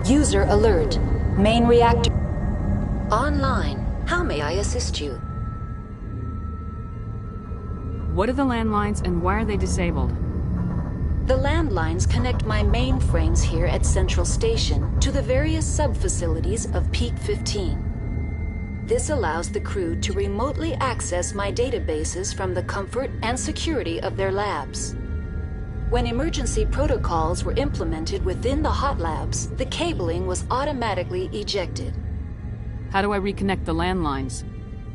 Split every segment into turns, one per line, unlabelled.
User alert. Main reactor
Online. How may I assist you?
What are the landlines and why are they disabled?
The landlines connect my mainframes here at Central Station to the various sub-facilities of Peak 15. This allows the crew to remotely access my databases from the comfort and security of their labs. When emergency protocols were implemented within the hot labs, the cabling was automatically ejected.
How do I reconnect the landlines?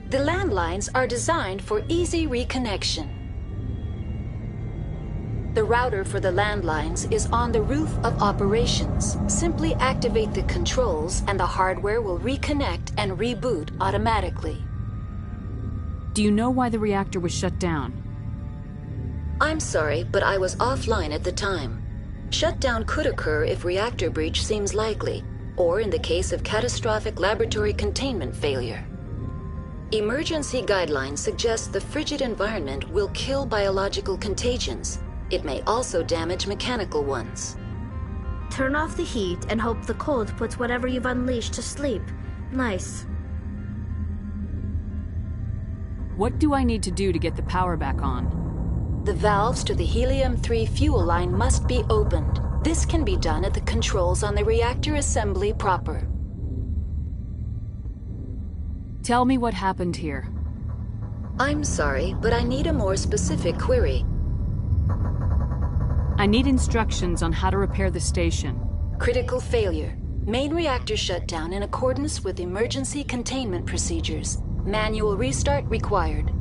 The landlines are designed for easy reconnection. The router for the landlines is on the roof of operations. Simply activate the controls and the hardware will reconnect and reboot automatically.
Do you know why the reactor was shut down?
I'm sorry, but I was offline at the time. Shutdown could occur if reactor breach seems likely, or in the case of catastrophic laboratory containment failure. Emergency guidelines suggest the frigid environment will kill biological contagions. It may also damage mechanical ones.
Turn off the heat and hope the cold puts whatever you've unleashed to sleep. Nice.
What do I need to do to get the power back on?
The valves to the helium-3 fuel line must be opened. This can be done at the controls on the reactor assembly proper.
Tell me what happened here.
I'm sorry, but I need a more specific query.
I need instructions on how to repair the station.
Critical failure. Main reactor shut down in accordance with emergency containment procedures. Manual restart required.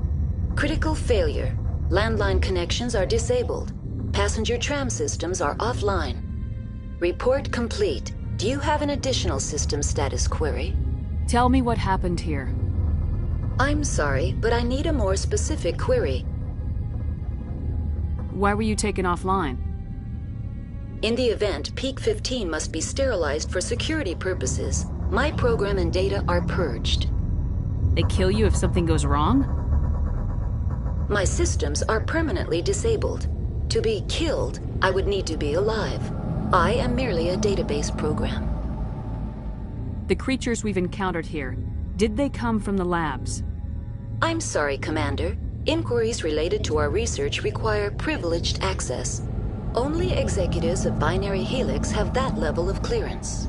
Critical failure. Landline connections are disabled. Passenger tram systems are offline. Report complete. Do you have an additional system status query?
Tell me what happened here.
I'm sorry, but I need a more specific query.
Why were you taken offline?
In the event, Peak 15 must be sterilized for security purposes. My program and data are purged.
They kill you if something goes wrong?
My systems are permanently disabled. To be killed, I would need to be alive. I am merely a database program.
The creatures we've encountered here, did they come from the labs?
I'm sorry, Commander. Inquiries related to our research require privileged access. Only executives of Binary Helix have that level of clearance.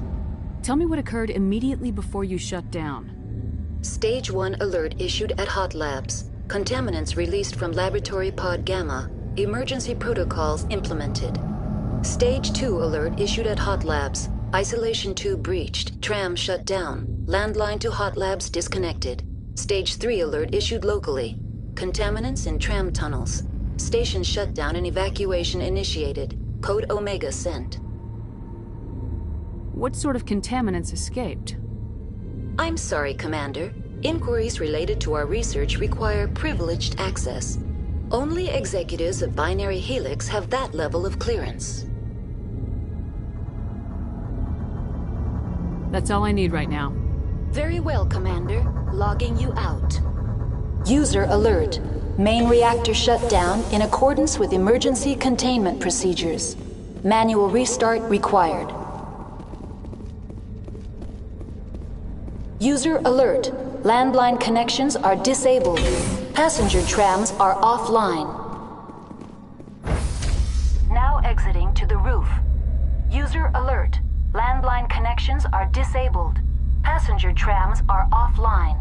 Tell me what occurred immediately before you shut down.
Stage 1 alert issued at Hot Labs. Contaminants released from Laboratory Pod Gamma. Emergency protocols implemented. Stage 2 alert issued at Hot Labs. Isolation tube breached. Tram shut down. Landline to Hot Labs disconnected. Stage 3 alert issued locally. Contaminants in tram tunnels. Station shutdown and evacuation initiated. Code Omega sent.
What sort of contaminants escaped?
I'm sorry, Commander. Inquiries related to our research require privileged access. Only executives of Binary Helix have that level of clearance.
That's all I need right now.
Very well, Commander. Logging you out.
User alert. Main reactor shut down in accordance with emergency containment procedures. Manual restart required. User alert. Landline connections are disabled. Passenger trams are offline. Now exiting to the roof. User alert. Landline connections are disabled. Passenger trams are offline.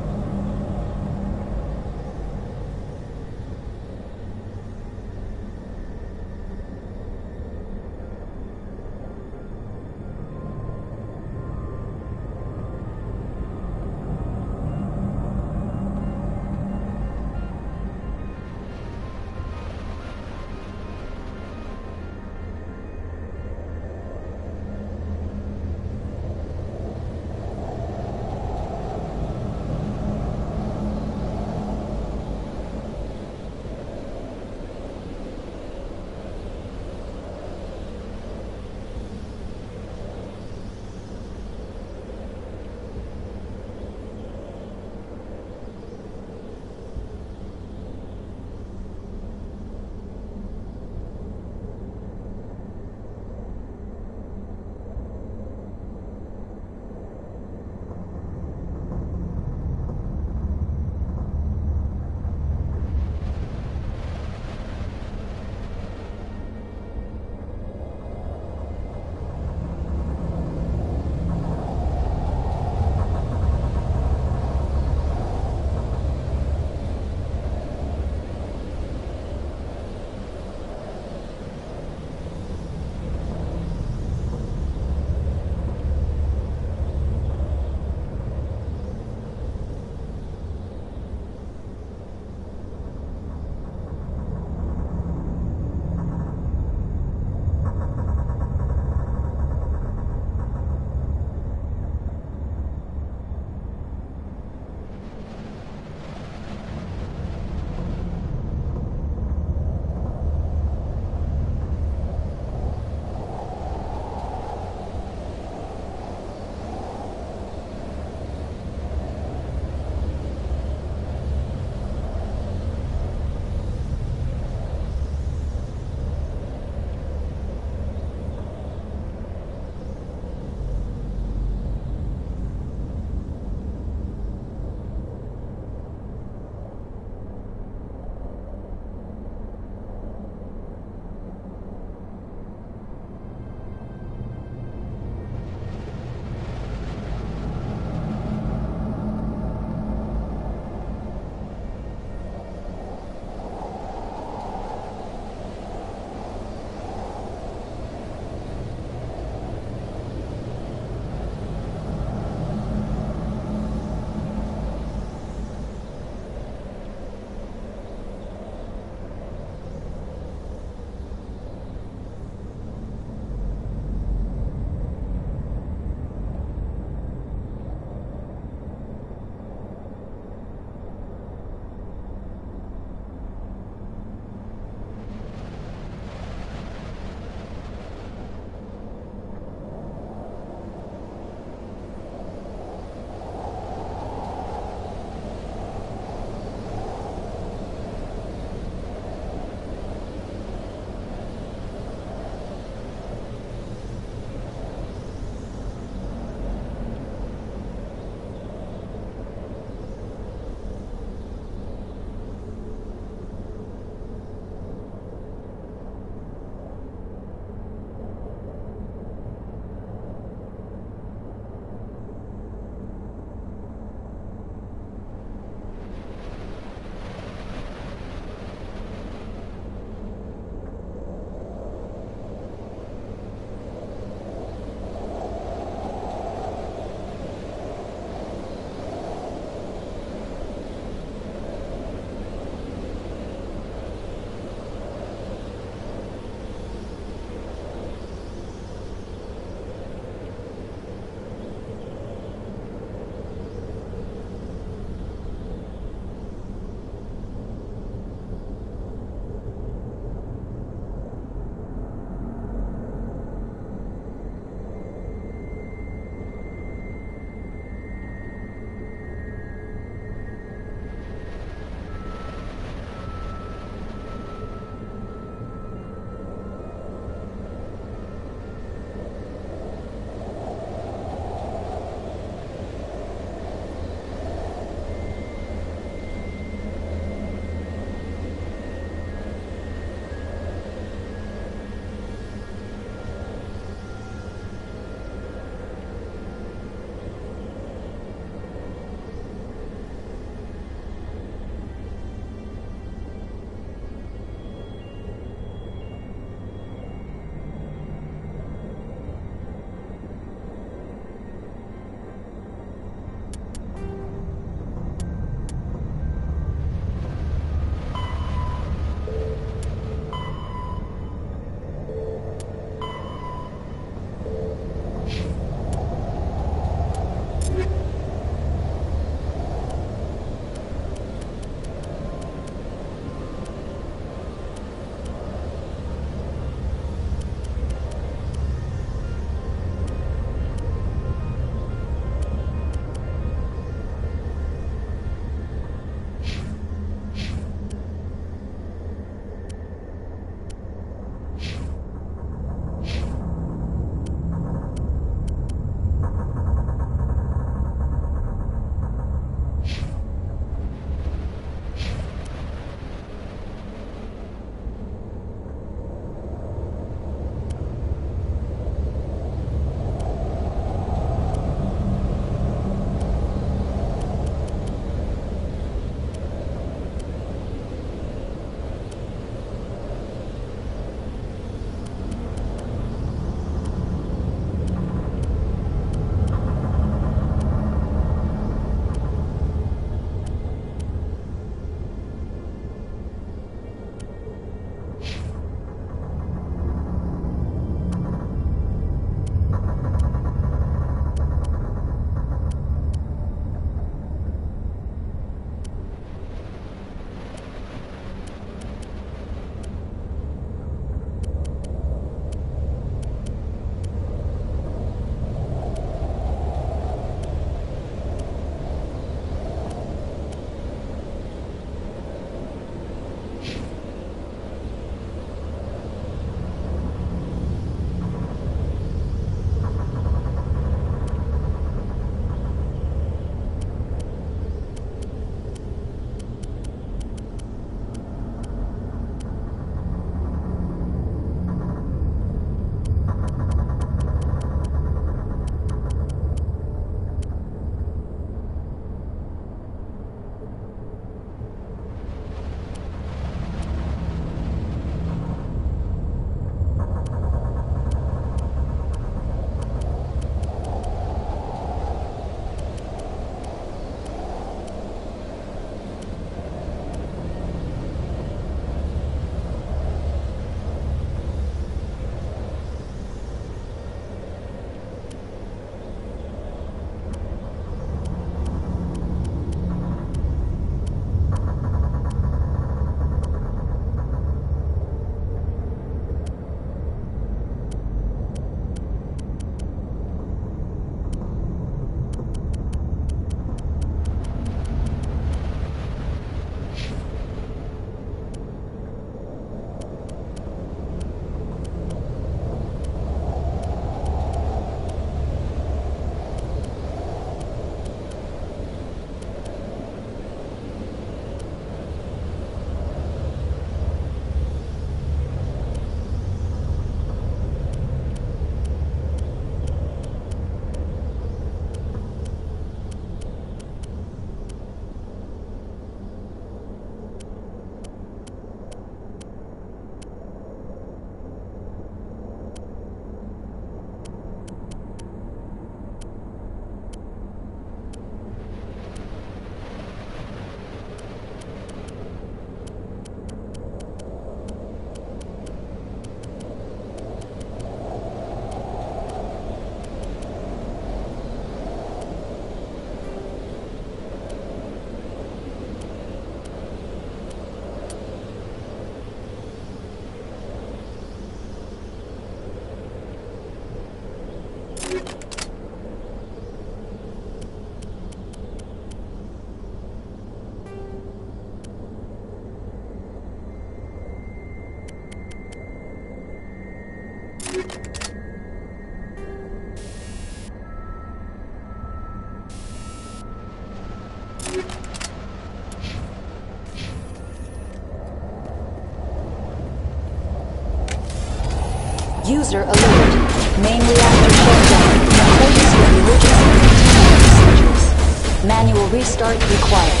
User alert. Main reactor shutdown in accordance with emergency containment procedures. Manual restart required.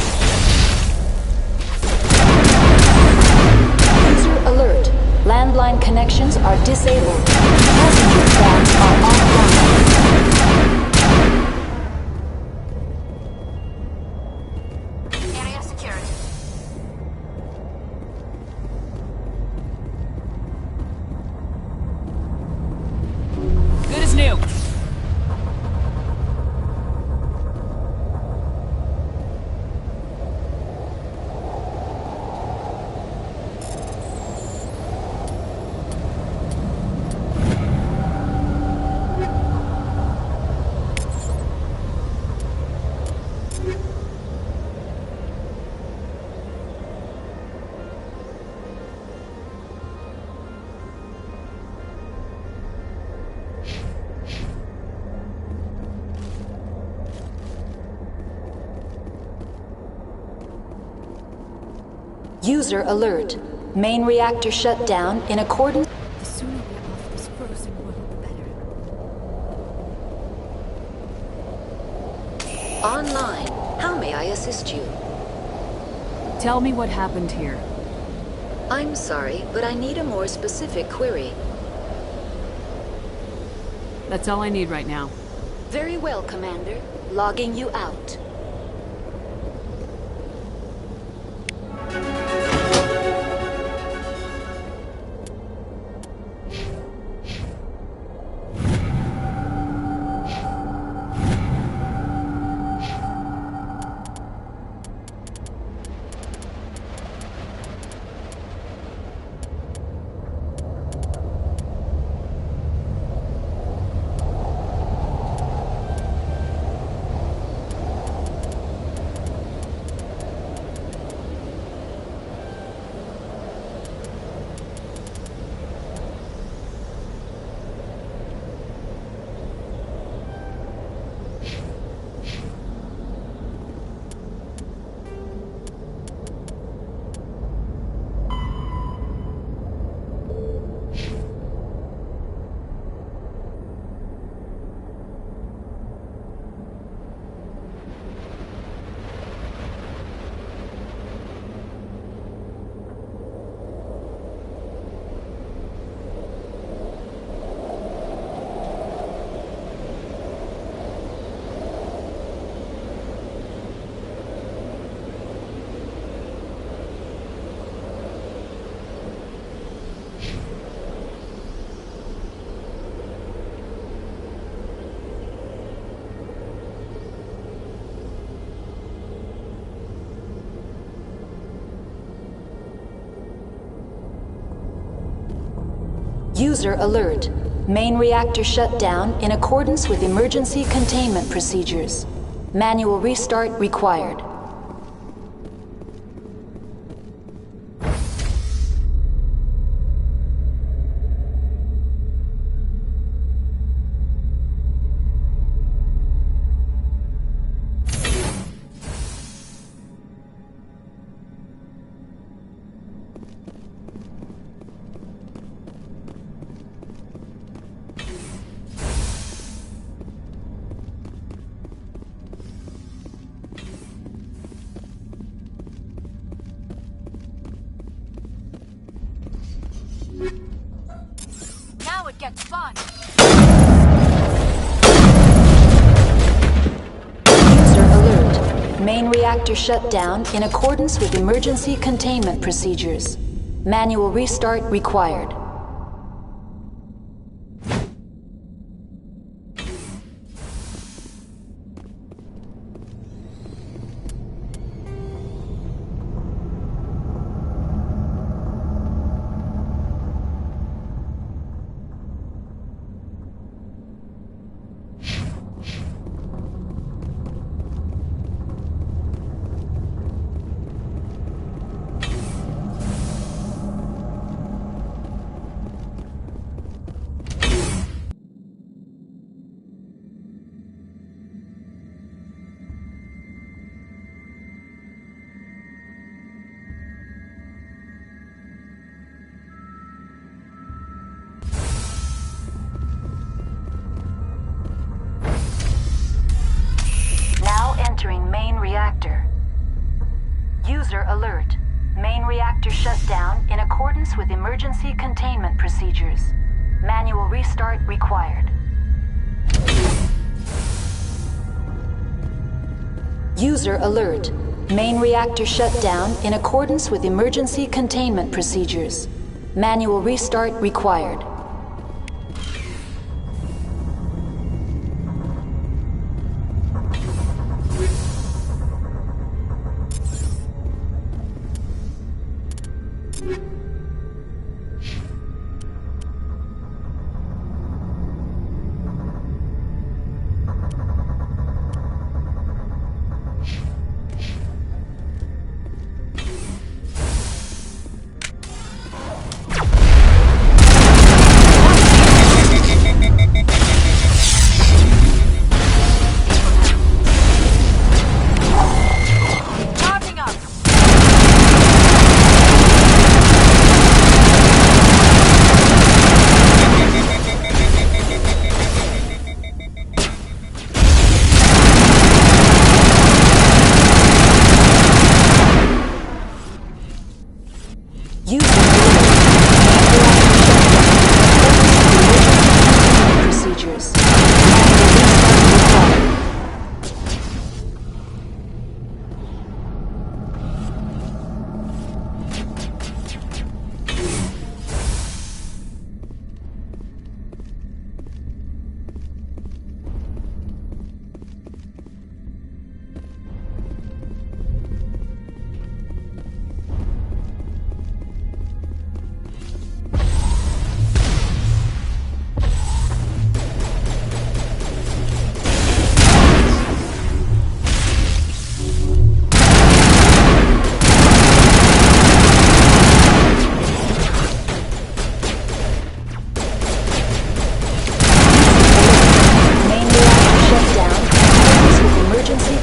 User alert. Landline connections are disabled. Passenger trams are offline.
Area secured.
Good as new.
User alert. Main reactor shut down in accordance.
The sooner we're off this frozen world, the better.
Online. How may I assist you?
Tell me what happened here.
I'm sorry, but I need a more specific query.
That's all I need right now.
Very well, Commander. Logging you out. User alert. Main reactor shut down in accordance with emergency containment procedures. Manual restart required.
Now it gets fun.
User alert. Main reactor shut down in accordance with emergency containment procedures. Manual restart required. reactor. User alert. Main reactor shut down in accordance with emergency containment procedures. Manual restart required. User alert. Main reactor shut down in accordance with emergency containment procedures. Manual restart required.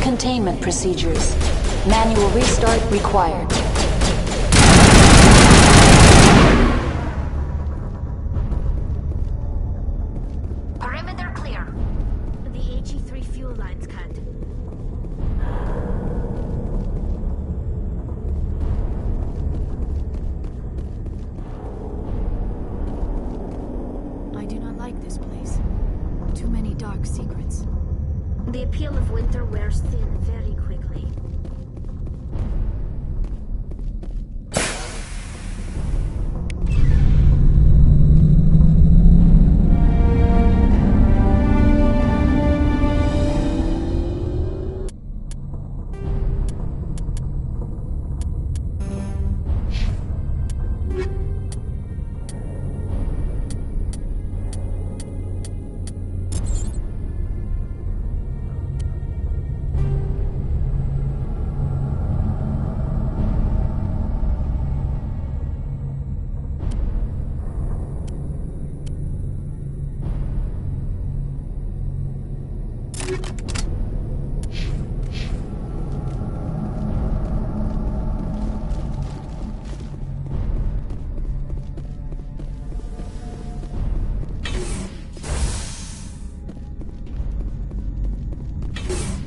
Containment procedures. Manual restart required.
Perimeter clear. The HE3 fuel lines cut.
I do not like this place. Too many dark secrets.
The appeal of winter wears thin very quickly.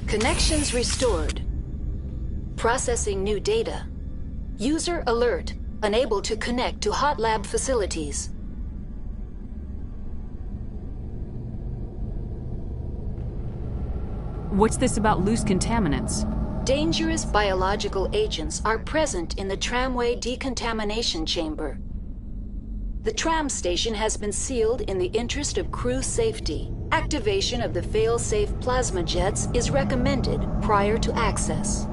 Connections restored. Processing new data. User alert. Unable to connect to hot lab facilities.
What's this about loose contaminants?
Dangerous biological agents are present in the tramway decontamination chamber. The tram station has been sealed in the interest of crew safety. Activation of the fail-safe plasma jets is recommended prior to access.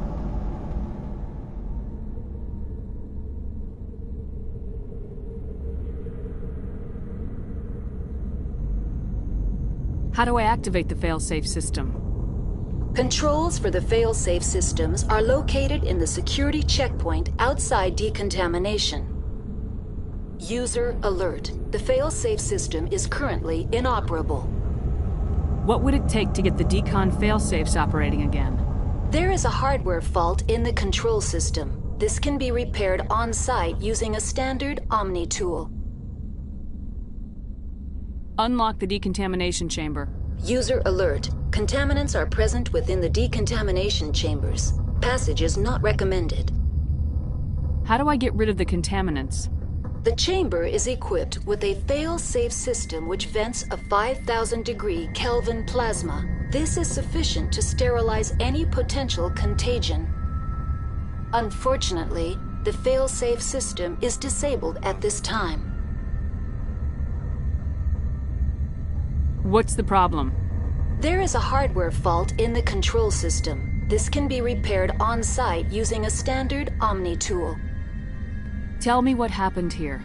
How do I activate the fail-safe system?
Controls for the fail-safe systems are located in the security checkpoint outside decontamination. User alert. The fail-safe system is currently inoperable.
What would it take to get the decon fail-safes operating again?
There is a hardware fault in the control system. This can be repaired on-site using a standard Omni tool.
Unlock the decontamination chamber.
User alert. Contaminants are present within the decontamination chambers. Passage is not recommended.
How do I get rid of the contaminants?
The chamber is equipped with a fail-safe system which vents a 5,000-degree Kelvin plasma. This is sufficient to sterilize any potential contagion. Unfortunately, the fail-safe system is disabled at this time.
What's the problem?
There is a hardware fault in the control system. This can be repaired on-site using a standard Omni tool.
Tell me what happened here.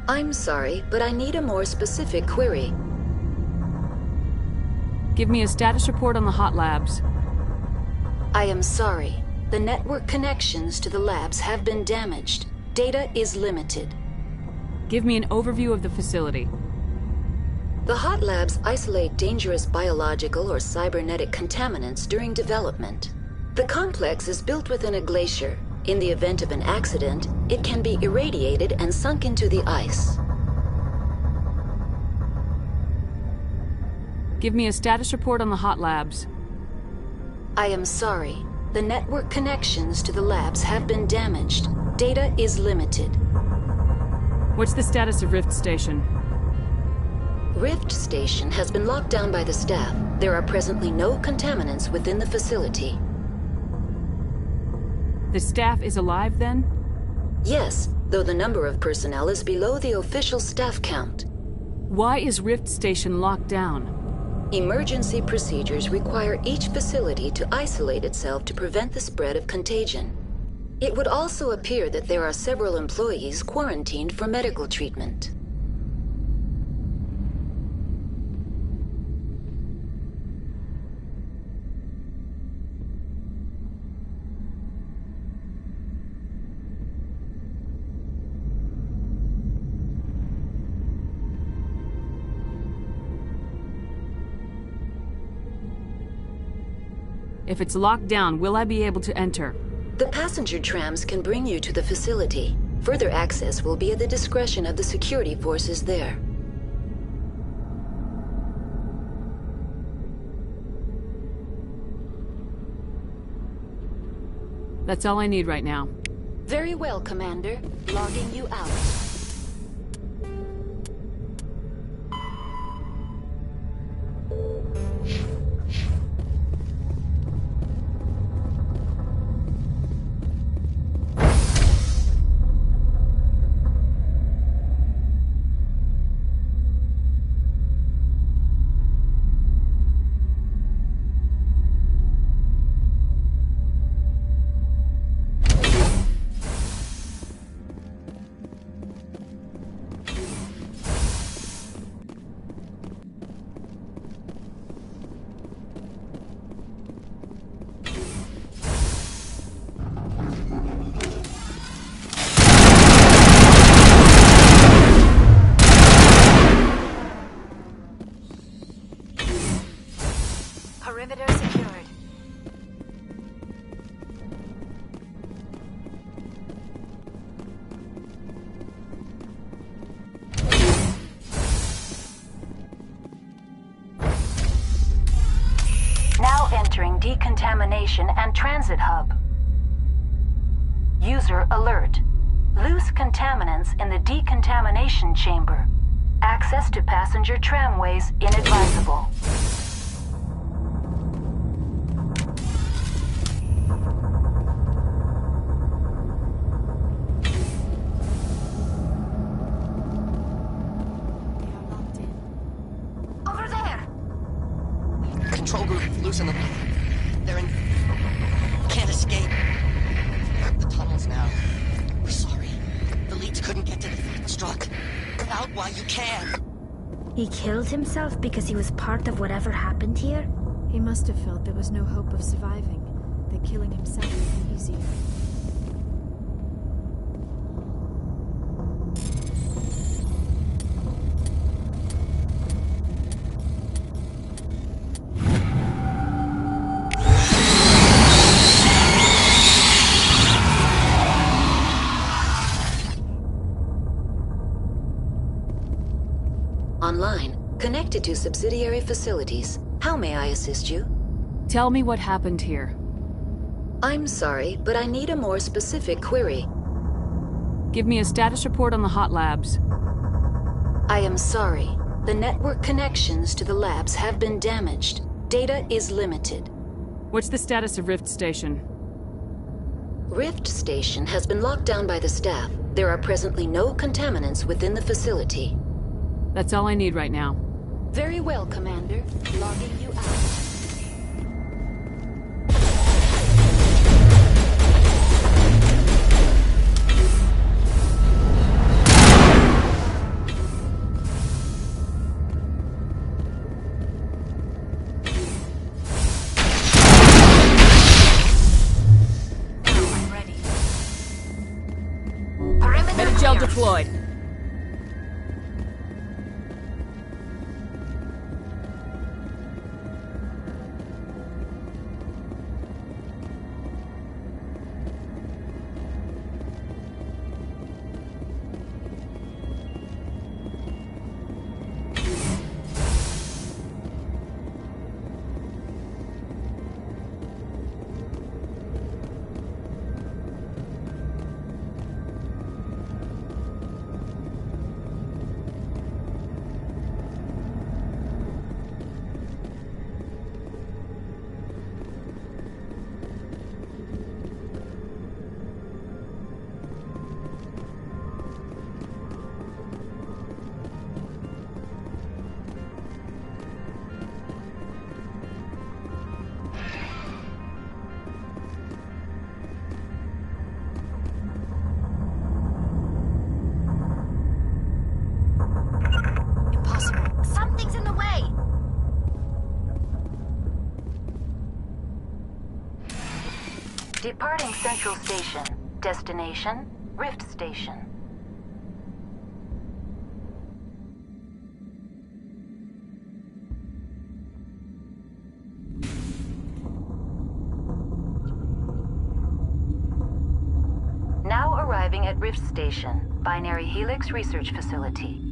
I'm sorry, but I need a more specific query.
Give me a status report on the hot labs.
I am sorry. The network connections to the labs have been damaged. Data is limited.
Give me an overview of the facility.
The hot labs isolate dangerous biological or cybernetic contaminants during development. The complex is built within a glacier. In the event of an accident, it can be irradiated and sunk into the ice.
Give me a status report on the hot labs.
I am sorry. The network connections to the labs have been damaged. Data is limited.
What's the status of Rift Station?
Rift Station has been locked down by the staff. There are presently no contaminants within the facility.
The staff is alive then?
Yes, though the number of personnel is below the official staff count.
Why is Rift Station locked down?
Emergency procedures require each facility to isolate itself to prevent the spread of contagion. It would also appear that there are several employees quarantined for medical treatment.
If it's locked down, will I be able to enter?
The passenger trams can bring you to the facility. Further access will be at the discretion of the security forces there.
That's all I need right now.
Very well, Commander. Logging you out.
Perimeter secured. Now entering decontamination and transit hub. User alert. Loose contaminants in the decontamination chamber. Access to passenger tramways inadvisable. Over there!
Control group, loosen them. They're in... Can't escape. They're up the tunnels now. We're sorry. The leads couldn't get to the struck. Get out while you can.
He killed himself because he was part of whatever happened here?
He must have felt there was no hope of surviving, that killing himself would be easier.
Online, connect connected to subsidiary facilities. How may I assist you?
Tell me what happened here.
I'm sorry, but I need a more specific query.
Give me a status report on the hot labs.
I am sorry. The network connections to the labs have been damaged. Data is limited.
What's the status of Rift Station?
Rift Station has been locked down by the staff. There are presently no contaminants within the facility.
That's all I need right now.
Very well, Commander. Logging you out.
Metagel deployed.
Something's in the way!
Departing Central Station. Destination, Rift Station. Now arriving at Rift Station, Binary Helix Research Facility.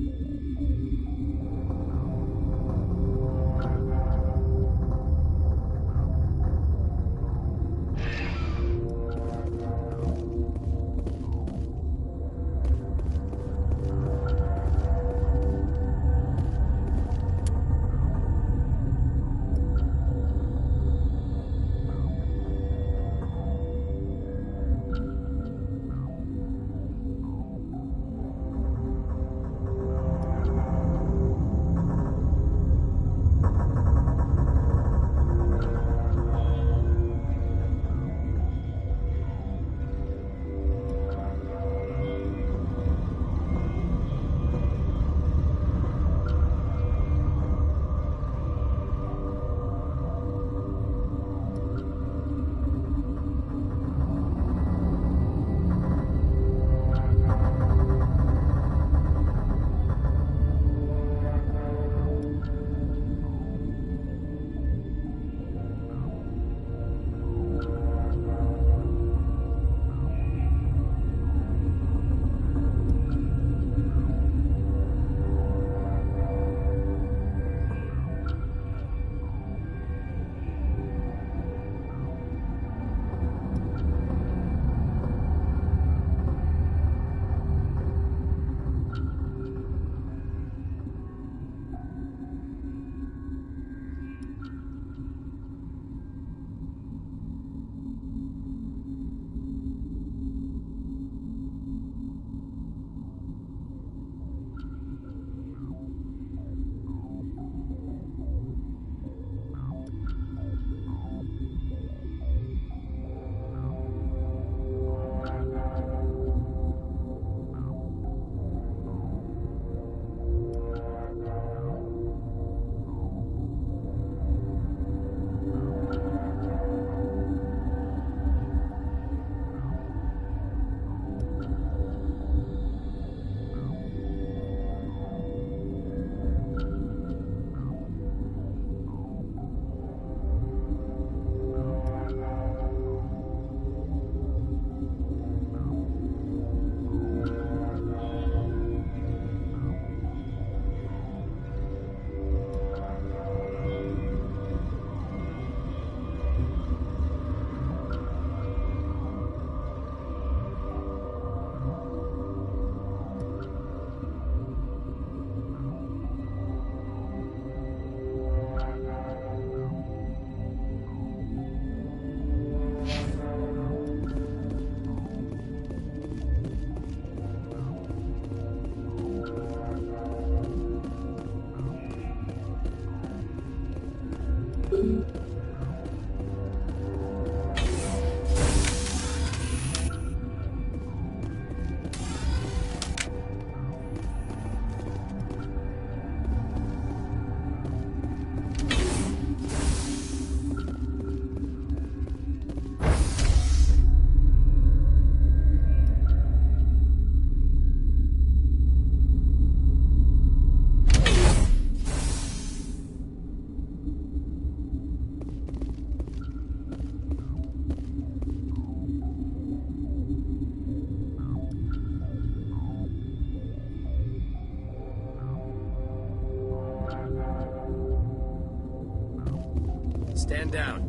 Stand down.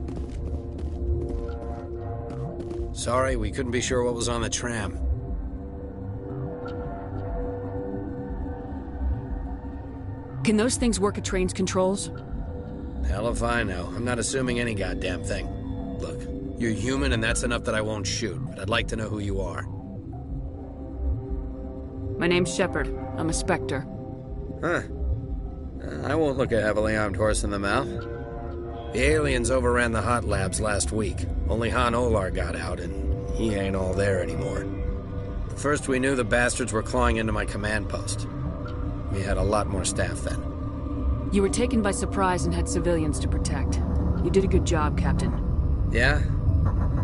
Sorry, we couldn't be sure what was on the tram.
Can those things work at train's controls?
Hell if I know. I'm not assuming any goddamn thing. Look, you're human and that's enough that I won't shoot, but I'd like to know who you are.
My name's Shepard. I'm a Spectre.
Huh. I won't look a heavily armed horse in the mouth. The aliens overran the hot labs last week. Only Han Olar got out, and he ain't all there anymore. The first we knew, the bastards were clawing into my command post. We had a lot more staff then.
You were taken by surprise and had civilians to protect. You did a good job, Captain.
Yeah?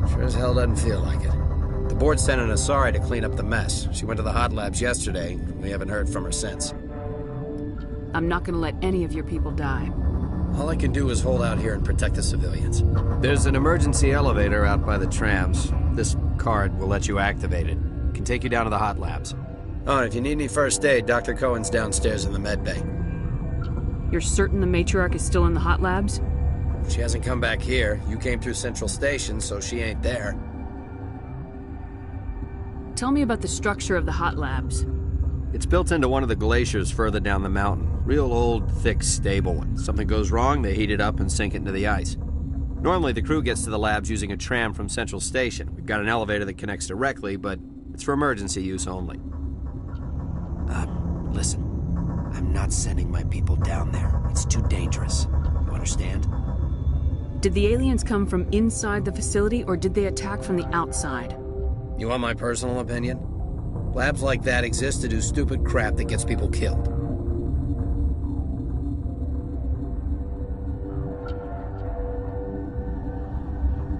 Sure as hell doesn't feel like it. The board sent an Asari to clean up the mess. She went to the hot labs yesterday. We haven't heard from her since.
I'm not gonna let any of your people die.
All I can do is hold out here and protect the civilians. There's an emergency elevator out by the trams. This card will let you activate it. It can take you down to the hot labs. Oh, and if you need any first aid, Dr. Cohen's downstairs in the med bay.
You're certain the matriarch is still in the hot labs?
She hasn't come back here. You came through Central Station, so she ain't there.
Tell me about the structure of the hot labs.
It's built into one of the glaciers further down the mountain. Real old, thick, stable one. Something goes wrong, they heat it up and sink it into the ice. Normally, the crew gets to the labs using a tram from Central Station. We've got an elevator that connects directly, but it's for emergency use only. Listen. I'm not sending my people down there. It's too dangerous. You understand?
Did the aliens come from inside the facility, or did they attack from the outside?
You want my personal opinion? Labs like that exist to do stupid crap that gets people killed.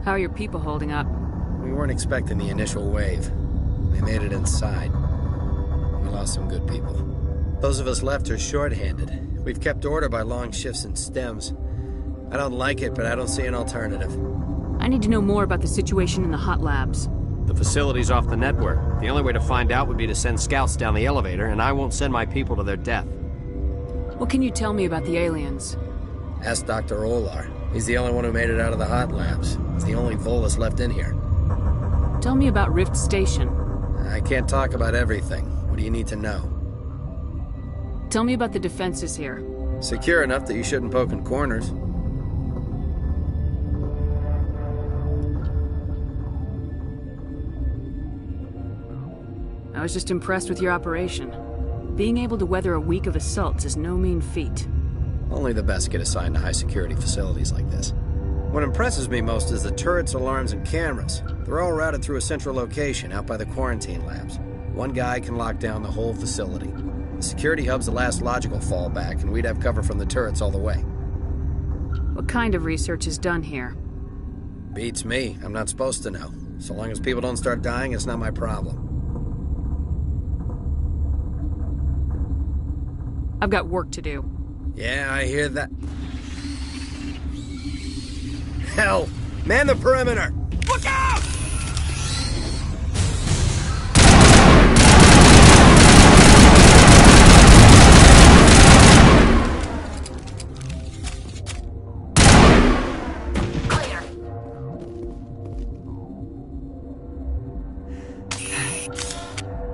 How are your people holding up?
We weren't expecting the initial wave. They made it inside. We lost some good people. Those of us left are short-handed. We've kept order by long shifts and stems. I don't like it, but I don't see an alternative.
I need to know more about the situation in the hot labs.
The facility's off the network. The only way to find out would be to send scouts down the elevator, and I won't send my people to their death.
What can you tell me about the aliens?
Ask Dr. Olar. He's the only one who made it out of the hot labs. It's the only Volus left in here.
Tell me about Rift Station.
I can't talk about everything. What do you need to know?
Tell me about the defenses here.
Secure enough that you shouldn't poke in corners.
I was just impressed with your operation. Being able to weather a week of assaults is no mean feat.
Only the best get assigned to high-security facilities like this. What impresses me most is the turrets, alarms, and cameras. They're all routed through a central location out by the quarantine labs. One guy can lock down the whole facility. The security hub's the last logical fallback, and we'd have cover from the turrets all the way.
What kind of research is done here?
Beats me. I'm not supposed to know. So long as people don't start dying, it's not my problem.
I've got work to do.
Yeah, I hear that. Hell! Man the perimeter! Look out!
Clear.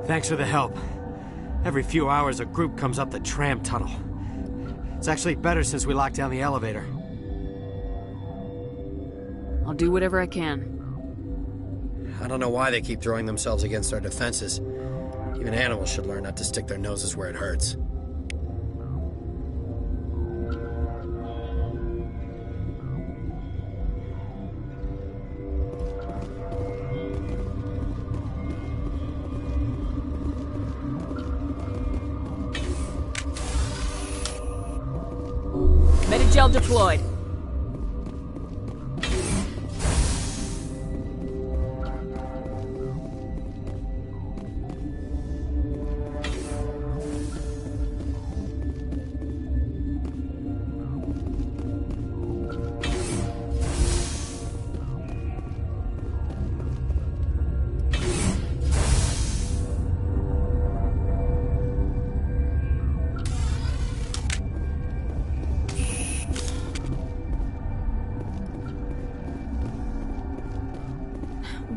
Thanks for the help. Every few hours, a group comes up the tram tunnel. It's actually better since we locked down the elevator.
I'll do whatever I can.
I don't know why they keep throwing themselves against our defenses. Even animals should learn not to stick their noses where it hurts.
shell deployed.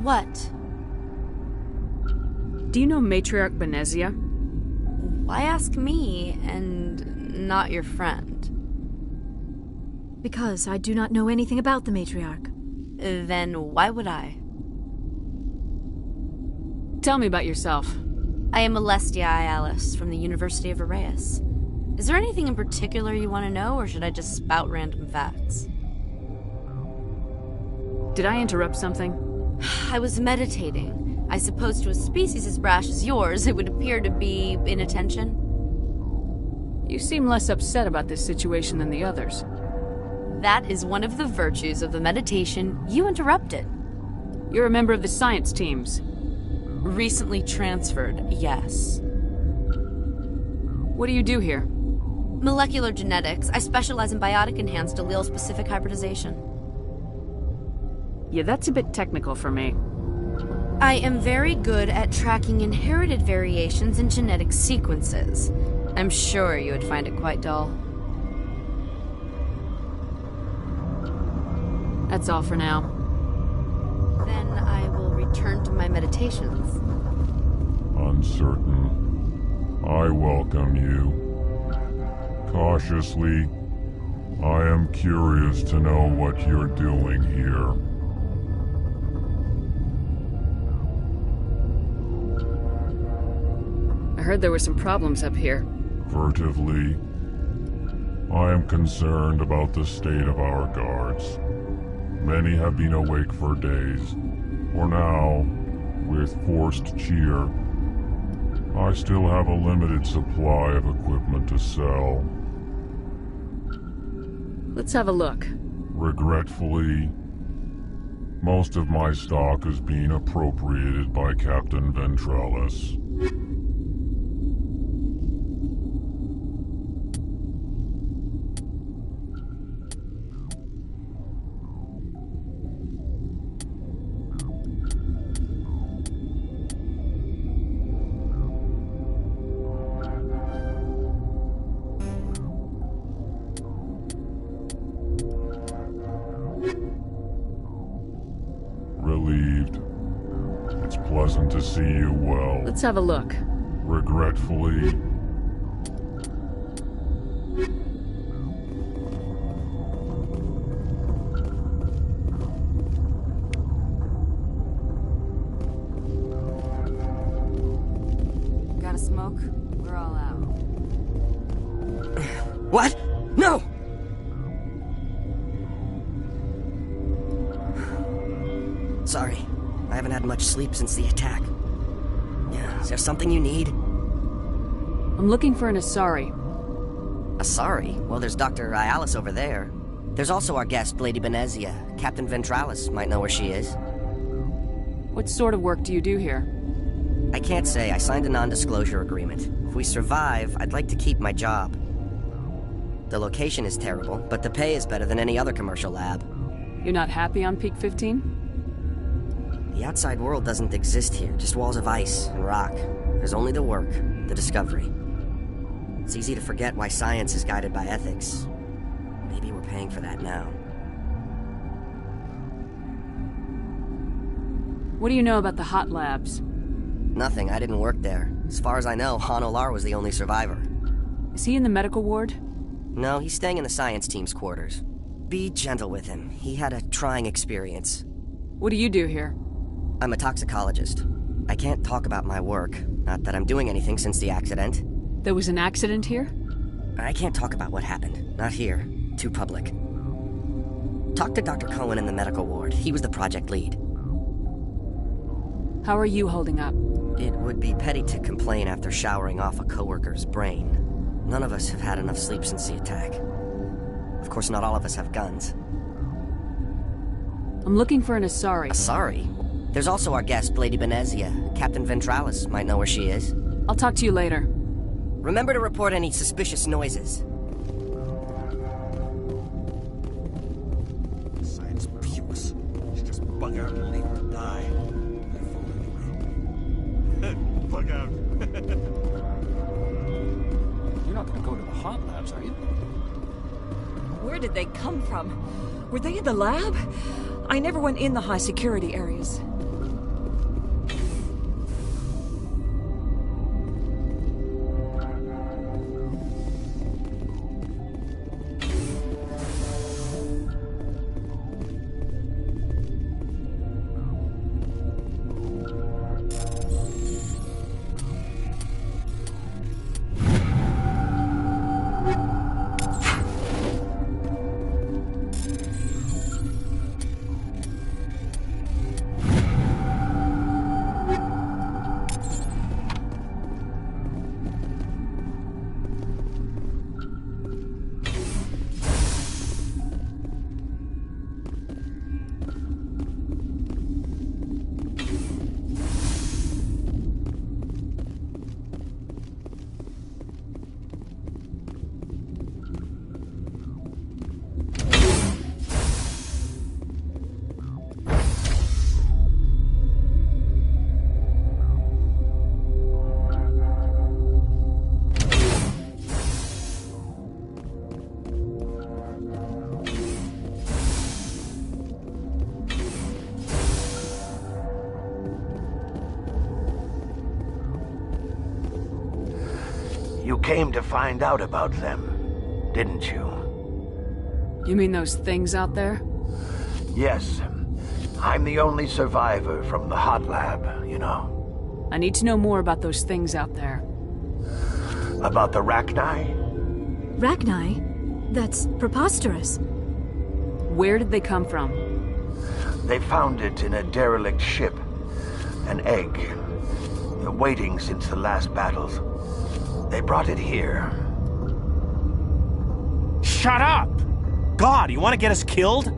What?
Do you know Matriarch Benezia?
Why ask me and not your friend?
Because I do not know anything about the matriarch.
Then why would I?
Tell me about yourself.
I am Alestia Ialis from the University of Arrayus. Is there anything in particular you want to know, or should I just spout random facts?
Did I interrupt something?
I was meditating. I suppose to a species as brash as yours, it would appear to be inattention.
You seem less upset about this situation than the others.
That is one of the virtues of the meditation you interrupted.
You're a member of the science teams.
Recently transferred, yes.
What do you do here?
Molecular genetics. I specialize in biotic-enhanced allele-specific hybridization.
Yeah, that's a bit technical for me.
I am very good at tracking inherited variations in genetic sequences. I'm sure you would find it quite dull.
That's all for now.
Then I will return to my meditations.
Uncertain. I welcome you. Cautiously, I am curious to know what you're doing here.
I heard there were some problems up here.
Furtively, I am concerned about the state of our guards. Many have been awake for days. For now, with forced cheer, I still have a limited supply of equipment to sell.
Let's have a look.
Regretfully, most of my stock is being appropriated by Captain Ventralis. Relieved. It's pleasant to see you well.
Let's have a look.
Regretfully,
Got a smoke? We're all out.
What? No! Sorry. I haven't had much sleep since the attack. Yeah, is there something you need?
I'm looking for an Asari.
Asari? Well, there's Dr. Ialis over there. There's also our guest, Lady Benezia. Captain Ventralis might know where she is.
What sort of work do you do here?
I can't say. I signed a non-disclosure agreement. If we survive, I'd like to keep my job. The location is terrible, but the pay is better than any other commercial lab.
You're not happy on Peak 15?
The outside world doesn't exist here, just walls of ice and rock. There's only the work, the discovery. It's easy to forget why science is guided by ethics. Maybe we're paying for that now.
What do you know about the hot labs?
Nothing, I didn't work there. As far as I know, Han Olar was the only survivor.
Is he in the medical ward?
No, he's staying in the science team's quarters. Be gentle with him. He had a trying experience.
What do you do here?
I'm a toxicologist. I can't talk about my work. Not that I'm doing anything since the accident.
There was an accident here?
I can't talk about what happened. Not here. Too public. Talk to Dr. Cohen in the medical ward. He was the project lead.
How are you holding up?
It would be petty to complain after showering off a coworker's brain. None of us have had enough sleep since the attack. Of course, not all of us have guns.
I'm looking for an Asari.
Asari? There's also our guest, Lady Benezia. Captain Ventralis might know where she is.
I'll talk to you later.
Remember to report any suspicious noises.
Science puce. You just bug out and leave her die. Bug out.
You're not gonna go to the hot labs, are you?
Where did they come from? Were they in the lab? I never went in the high security areas.
You came to find out about them, didn't you?
You mean those things out there?
Yes. I'm the only survivor from the hot lab, you know.
I need to know more about those things out there.
About the Rachni?
Rachni? That's preposterous.
Where did they come from?
They found it in a derelict ship. An egg. Waiting since the last battles. They brought it here.
Shut up! God, you want to get us killed?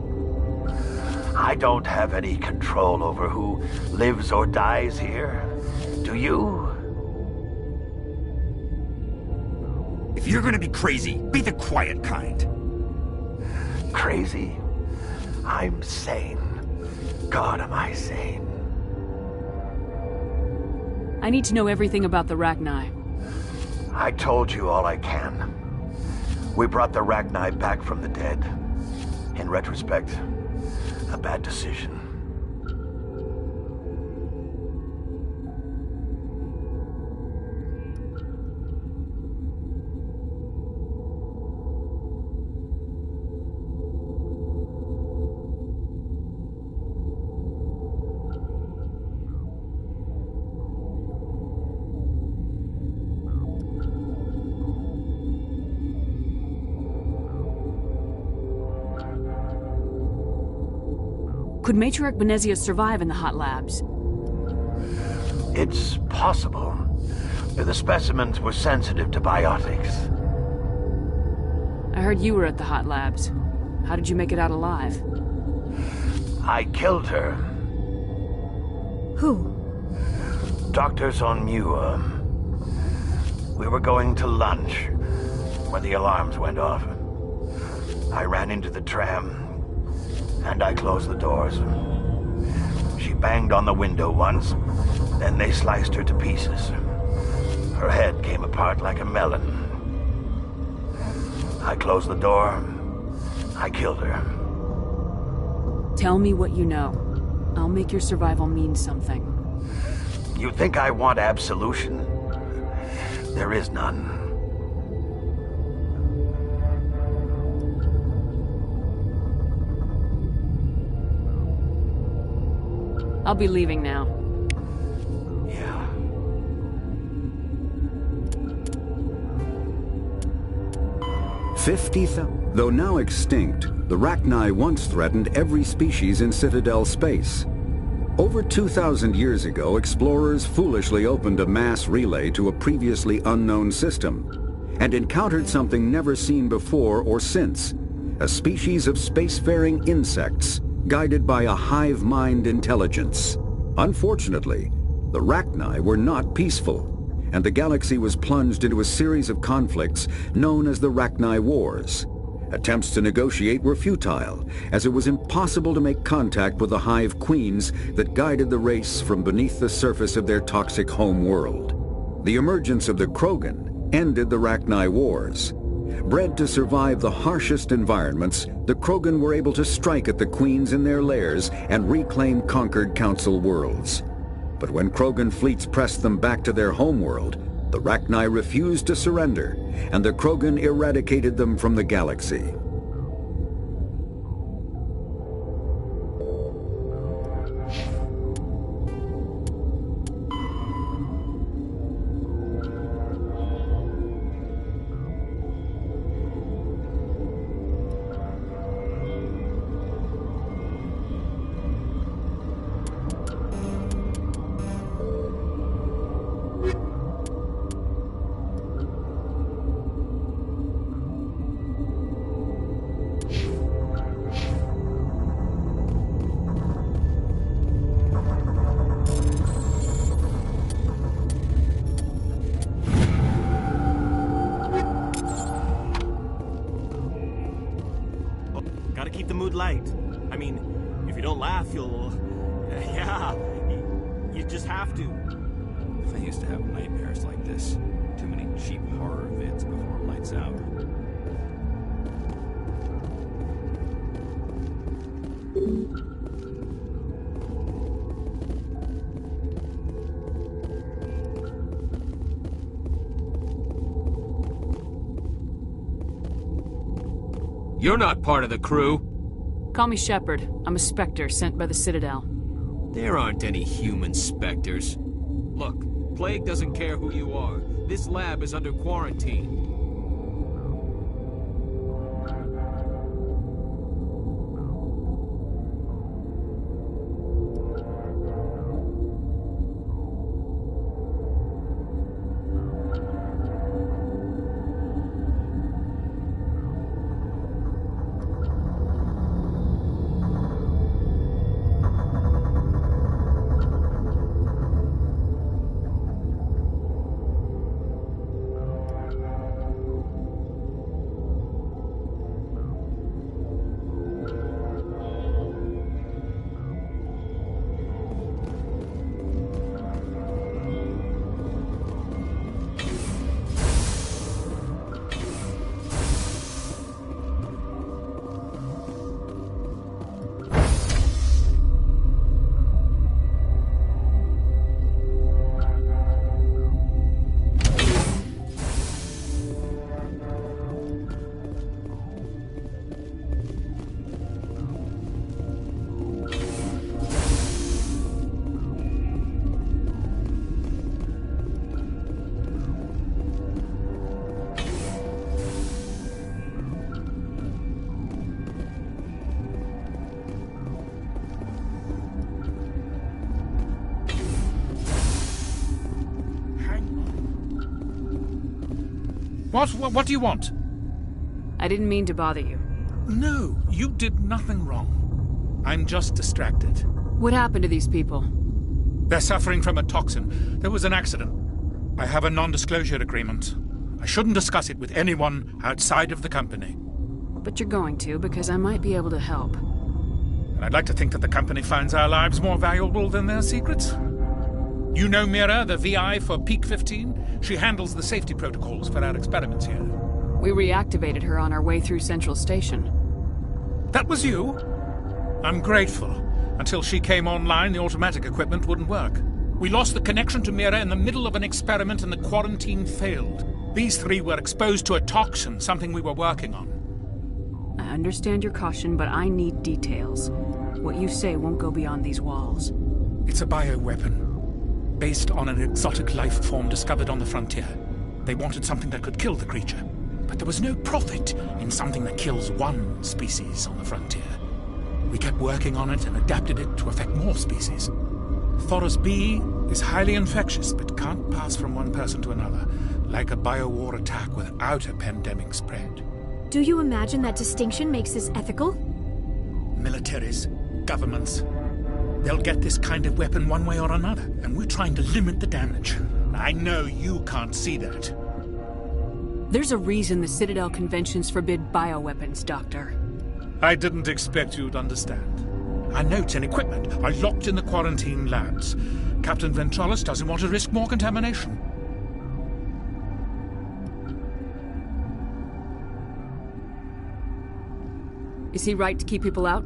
I don't have any control over who lives or dies here. Do you?
If you're gonna be crazy, be the quiet kind.
Crazy? I'm sane. God, am I sane.
I need to know everything about the Rachni.
I told you all I can. We brought the Rachni back from the dead. In retrospect, a bad decision.
Could Matriarch Benezia survive in the hot labs?
It's possible. The specimens were sensitive to biotics.
I heard you were at the hot labs. How did you make it out alive?
I killed her.
Who?
Dr. Sonmua. We were going to lunch when the alarms went off. I ran into the tram, and I closed the doors. She banged on the window once, then they sliced her to pieces. Her head came apart like a melon. I closed the door. I killed her.
Tell me what you know. I'll make your survival mean something.
You think I want absolution? There is none.
I'll be leaving now.
Yeah.
Though now extinct, the Rachni once threatened every species in Citadel space. Over 2,000 years ago, explorers foolishly opened a mass relay to a previously unknown system and encountered something never seen before or since, a species of spacefaring insects guided by a hive mind intelligence. Unfortunately, the Rachni were not peaceful, and the galaxy was plunged into a series of conflicts known as the Rachni Wars. Attempts to negotiate were futile, as it was impossible to make contact with the hive queens that guided the race from beneath the surface of their toxic home world. The emergence of the Krogan ended the Rachni Wars. Bred to survive the harshest environments, the Krogan were able to strike at the queens in their lairs and reclaim conquered Council worlds. But when Krogan fleets pressed them back to their homeworld, the Rachni refused to surrender, and the Krogan eradicated them from the galaxy.
Gotta keep the mood light. I mean, if you don't laugh, you'll... yeah, you just have to.
I used to have nightmares like this. Too many cheap horror vids before it lights out.
You're not part of the crew.
Call me Shepard. I'm a Spectre sent by the Citadel.
There aren't any human Spectres. Look, Plague doesn't care who you are. This lab is under quarantine.
What do you want?
I didn't mean to bother you.
No, you did nothing wrong. I'm just distracted.
What happened to these people?
They're suffering from a toxin. There was an accident. I have a non-disclosure agreement. I shouldn't discuss it with anyone outside of the company.
But you're going to, because I might be able to help.
And I'd like to think that the company finds our lives more valuable than their secrets. You know Mira, the VI for Peak 15? She handles the safety protocols for our experiments here.
We reactivated her on our way through Central Station.
That was you? I'm grateful. Until she came online, the automatic equipment wouldn't work. We lost the connection to Mira in the middle of an experiment and the quarantine failed. These three were exposed to a toxin, something we were working on.
I understand your caution, but I need details. What you say won't go beyond these walls.
It's a bioweapon. Based on an exotic life form discovered on the frontier. They wanted something that could kill the creature, but there was no profit in something that kills one species on the frontier. We kept working on it and adapted it to affect more species. Thoros B is highly infectious, but can't pass from one person to another, like a biowar attack without a pandemic spread.
Do you imagine that distinction makes this ethical?
Militaries, governments, they'll get this kind of weapon one way or another, and we're trying to limit the damage. I know you can't see that.
There's a reason the Citadel conventions forbid bioweapons, Doctor.
I didn't expect you'd understand. Our notes and equipment are locked in the quarantine labs. Captain Ventralis doesn't want to risk more contamination.
Is he right to keep people out?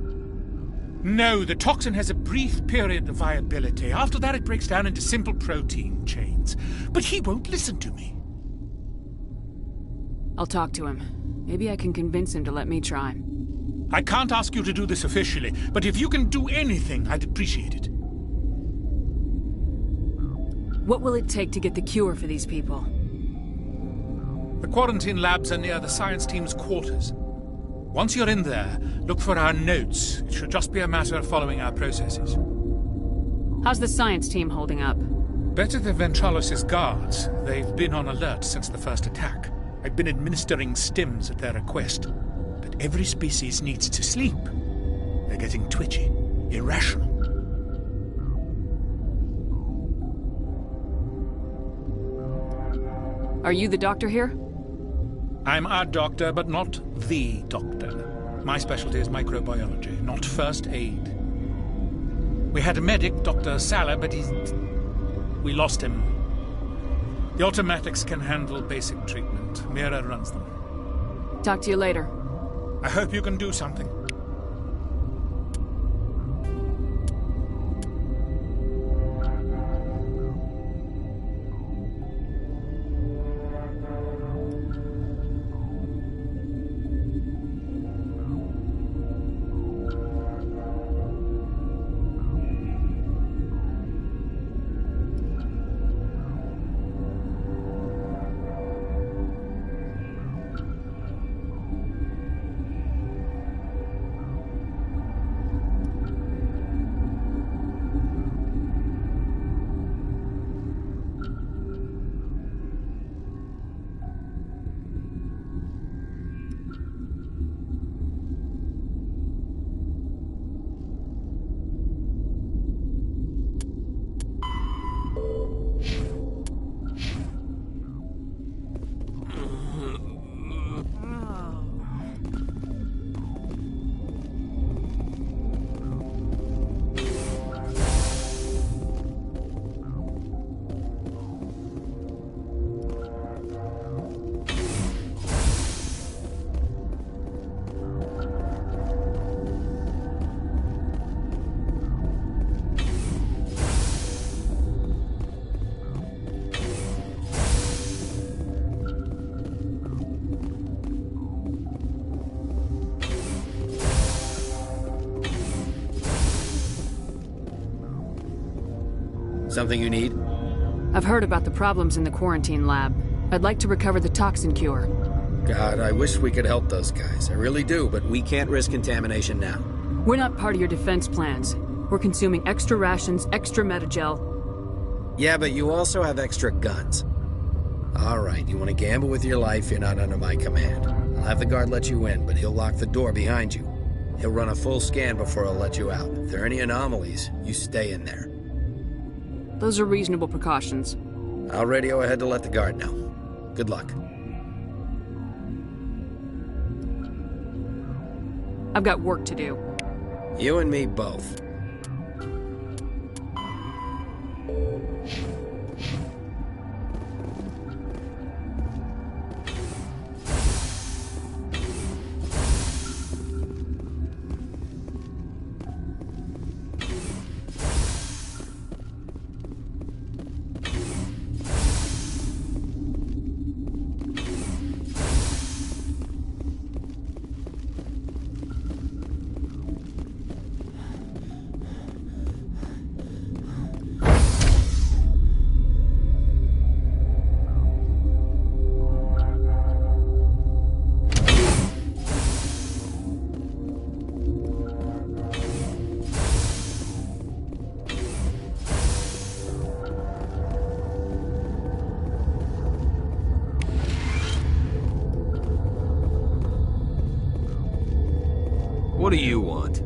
No, the toxin has a brief period of viability. After that, it breaks down into simple protein chains. But he won't listen to me.
I'll talk to him. Maybe I can convince him to let me try.
I can't ask you to do this officially, but if you can do anything, I'd appreciate it.
What will it take to get the cure for these people?
The quarantine labs are near the science team's quarters. Once you're in there, look for our notes. It should just be a matter of following our processes.
How's the science team holding up?
Better than Ventralis' guards. They've been on alert since the first attack. I've been administering stims at their request. But every species needs to sleep. They're getting twitchy, irrational.
Are you the doctor here?
I'm a doctor, but not the doctor. My specialty is microbiology, not first aid. We had a medic, Dr. Salah, but we lost him. The automatics can handle basic treatment. Mira runs them.
Talk to you later.
I hope you can do something.
Something you need?
I've heard about the problems in the quarantine lab. I'd like to recover the toxin cure.
God, I wish we could help those guys. I really do, but we can't risk contamination now.
We're not part of your defense plans. We're consuming extra rations, extra metagel.
Yeah, but you also have extra guns. All right, you want to gamble with your life, you're not under my command. I'll have the guard let you in, but he'll lock the door behind you. He'll run a full scan before he'll let you out. If there are any anomalies, you stay in there.
Those are reasonable precautions.
I'll radio ahead to let the guard know. Good luck.
I've got work to do.
You and me both.
do you want?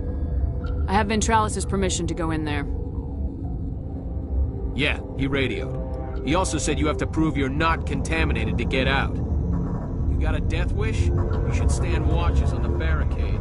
I have Ventralis' permission to go in there.
Yeah, he radioed. He also said you have to prove you're not contaminated to get out. You got a death wish? You should stand watches on the barricade.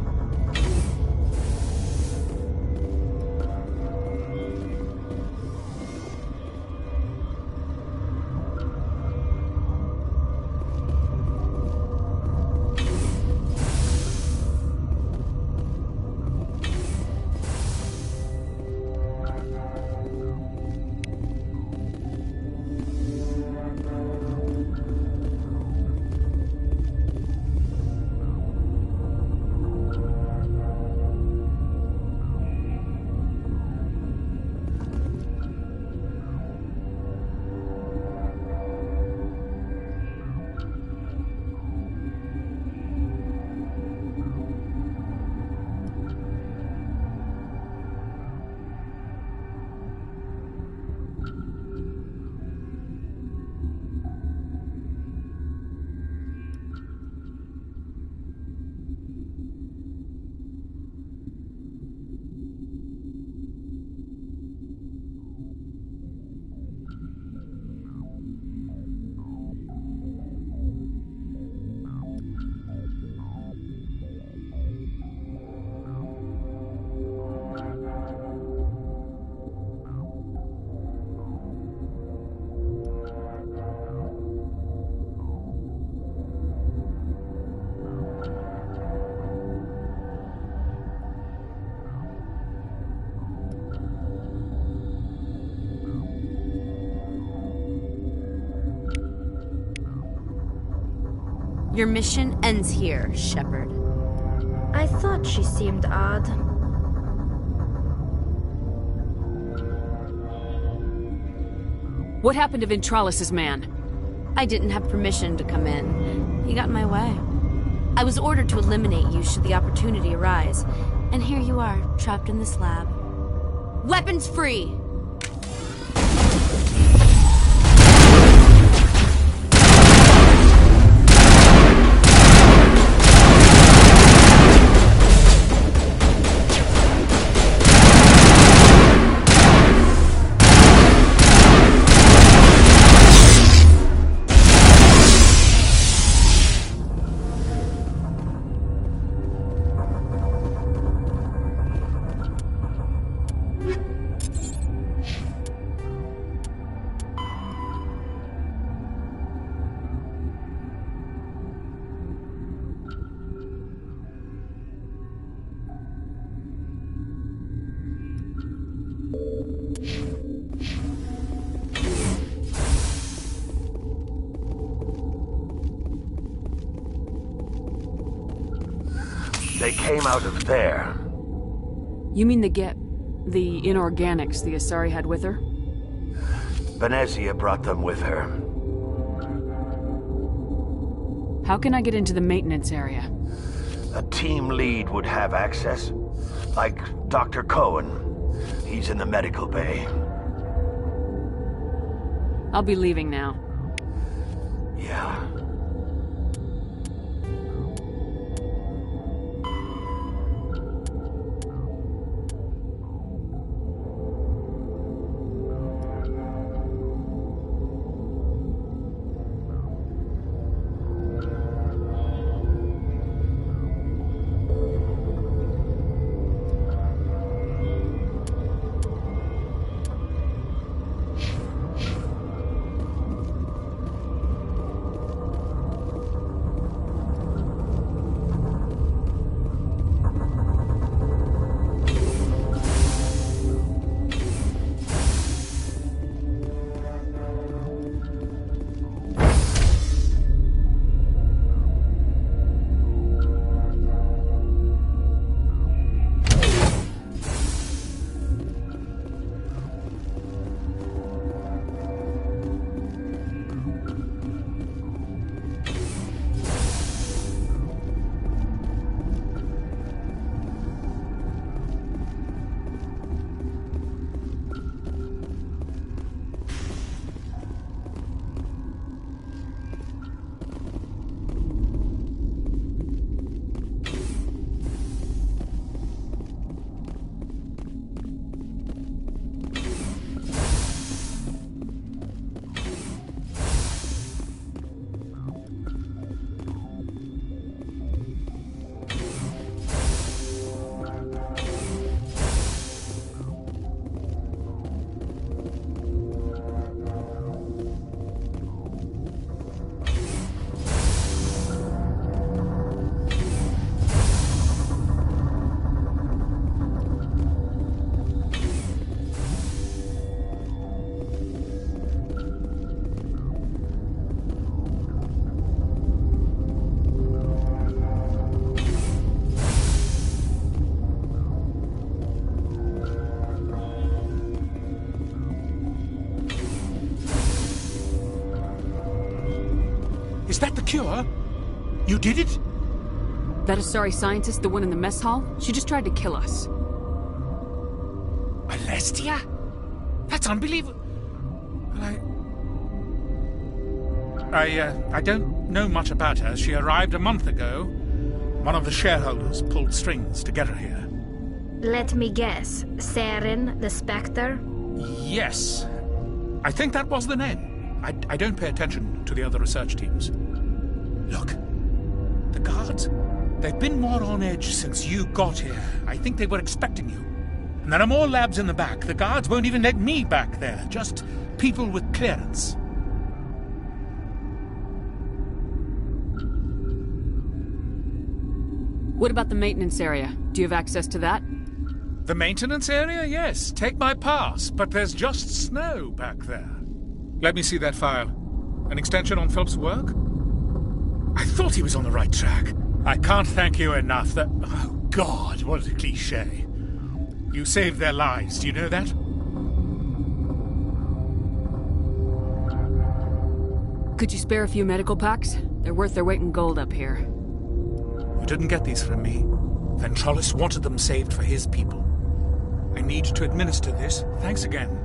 Your mission ends here, Shepard.
I thought she seemed odd.
What happened to Ventralis' man?
I didn't have permission to come in. He got in my way. I was ordered to eliminate you should the opportunity arise. And here you are, trapped in this lab. Weapons free!
They came out of there.
You mean the inorganics the Asari had with her?
Venezia brought them with her.
How can I get into the maintenance area?
A team lead would have access. Like Dr. Cohen. He's in the medical bay.
I'll be leaving now.
Yeah.
cure? You did it?
That Asari scientist, the one in the mess hall, she just tried to kill us.
Alestia? That's unbelievable. I don't know much about her. She arrived a month ago. One of the shareholders pulled strings to get her here.
Let me guess. Saren, the Spectre?
Yes. I think that was the name. I don't pay attention to the other research teams. Look. The guards. They've been more on edge since you got here. I think they were expecting you. And there are more labs in the back. The guards won't even let me back there. Just people with clearance.
What about the maintenance area? Do you have access to that?
The maintenance area? Yes. Take my pass. But there's just snow back there. Let me see that file. An extension on Philip's work? I thought he was on the right track. I can't thank you enough. Oh, God, what a cliché. You saved their lives, do you know that?
Could you spare a few medical packs? They're worth their weight in gold up here.
You didn't get these from me. Ventrolis wanted them saved for his people. I need to administer this. Thanks again.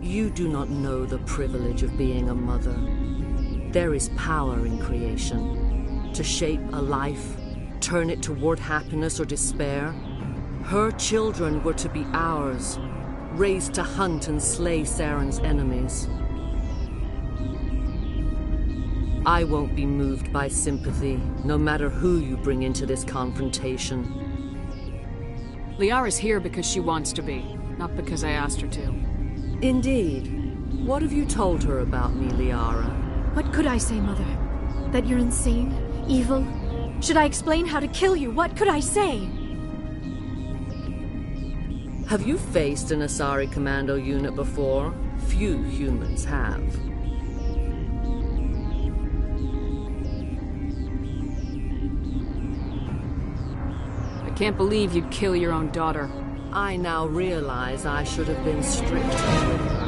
You do not know the privilege of being a mother. There is power in creation. To shape a life, turn it toward happiness or despair. Her children were to be ours, raised to hunt and slay Saren's enemies. I won't be moved by sympathy, no matter who you bring into this confrontation.
Liara's here because she wants to be, not because I asked her to.
Indeed. What have you told her about me, Liara?
What could I say, Mother? That you're insane? Evil? Should I explain how to kill you? What could I say?
Have you faced an Asari commando unit before? Few humans have.
I can't believe you'd kill your own daughter.
I now realize I should have been stricter with her.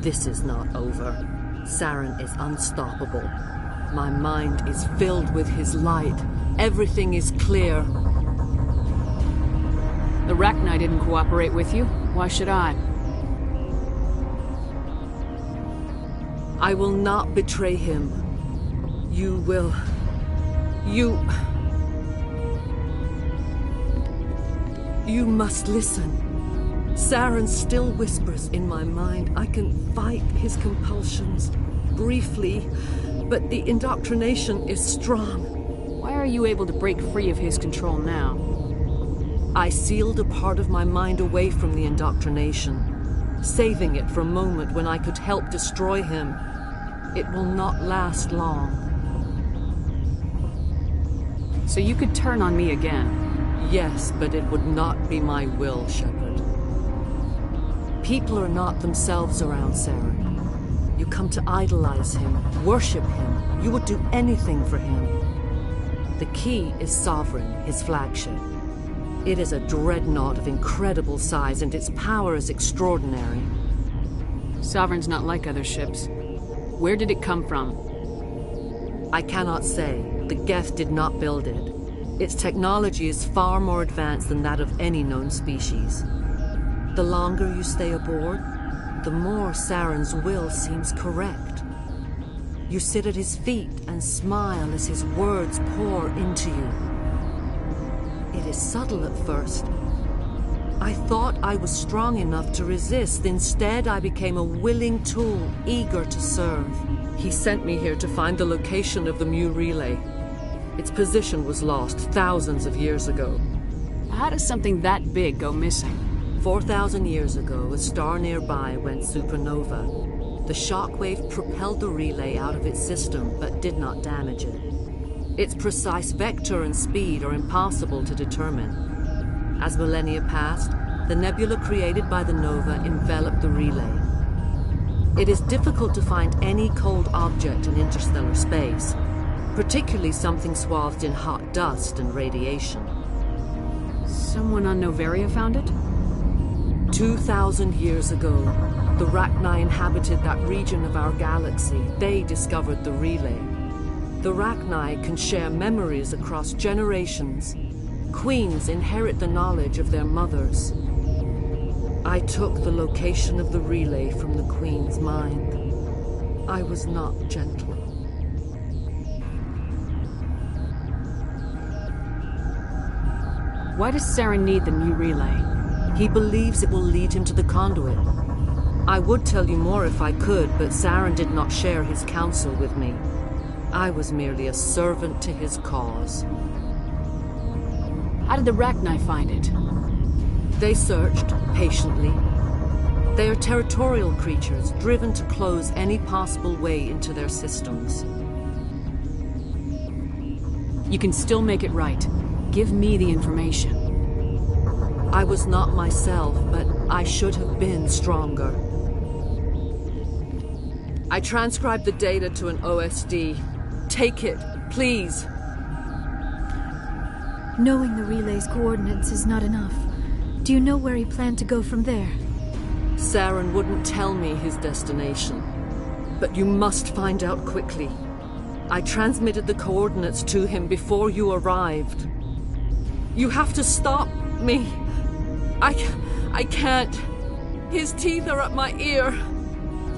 This is not over. Saren is unstoppable. My mind is filled with his light. Everything is clear.
The Rachni didn't cooperate with you. Why should I?
I will not betray him. You will... You must listen. Saren still whispers in my mind. I can fight his compulsions, briefly, but the indoctrination is strong.
Why are you able to break free of his control now?
I sealed a part of my mind away from the indoctrination, saving it for a moment when I could help destroy him. It will not last long.
So you could turn on me again?
Yes, but it would not be my will, Shepard. People are not themselves around Saren. You come to idolize him, worship him. You would do anything for him. The key is Sovereign, his flagship. It is a dreadnought of incredible size, and its power is extraordinary.
Sovereign's not like other ships. Where did it come from?
I cannot say. The Geth did not build it. Its technology is far more advanced than that of any known species. The longer you stay aboard, the more Saren's will seems correct. You sit at his feet and smile as his words pour into you. It is subtle at first. I thought I was strong enough to resist. Instead, I became a willing tool, eager to serve. He sent me here to find the location of the Mu relay. Its position was lost thousands of years ago.
How does something that big go missing?
4,000 years ago, a star nearby went supernova. The shockwave propelled the relay out of its system, but did not damage it. Its precise vector and speed are impossible to determine. As millennia passed, the nebula created by the nova enveloped the relay. It is difficult to find any cold object in interstellar space, particularly something swathed in hot dust and radiation.
Someone on Noveria found it?
2,000 years ago, the Rachni inhabited that region of our galaxy. They discovered the relay. The Rachni can share memories across generations. Queens inherit the knowledge of their mothers. I took the location of the relay from the Queen's mind. I was not gentle.
Why does Saren need the new relay?
He believes it will lead him to the conduit. I would tell you more if I could, but Saren did not share his counsel with me. I was merely a servant to his cause.
How did the Rachni find it?
They searched, patiently. They are territorial creatures, driven to close any possible way into their systems.
You can still make it right. Give me the information.
I was not myself, but I should have been stronger. I transcribed the data to an OSD. Take it, please.
Knowing the relay's coordinates is not enough. Do you know where he planned to go from there?
Saren wouldn't tell me his destination. But you must find out quickly. I transmitted the coordinates to him before you arrived. You have to stop me. I can't. His teeth are at my ear.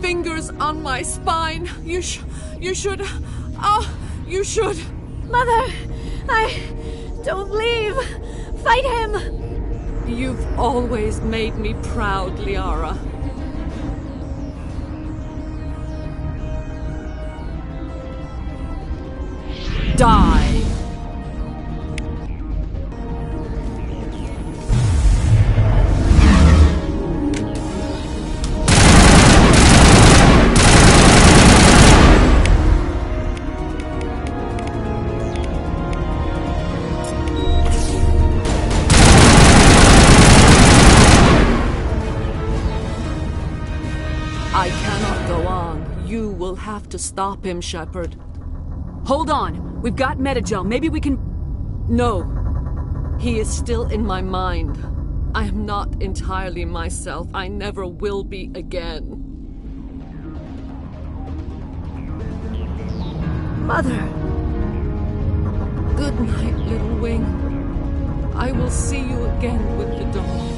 Fingers on my spine. You should... Oh, you should...
Mother! Don't leave! Fight him!
You've always made me proud, Liara. Die! I cannot go on. You will have to stop him, Shepard.
Hold on. We've got Metagel. Maybe we can...
No. He is still in my mind. I am not entirely myself. I never will be again.
Mother.
Good night, little wing. I will see you again with the dawn.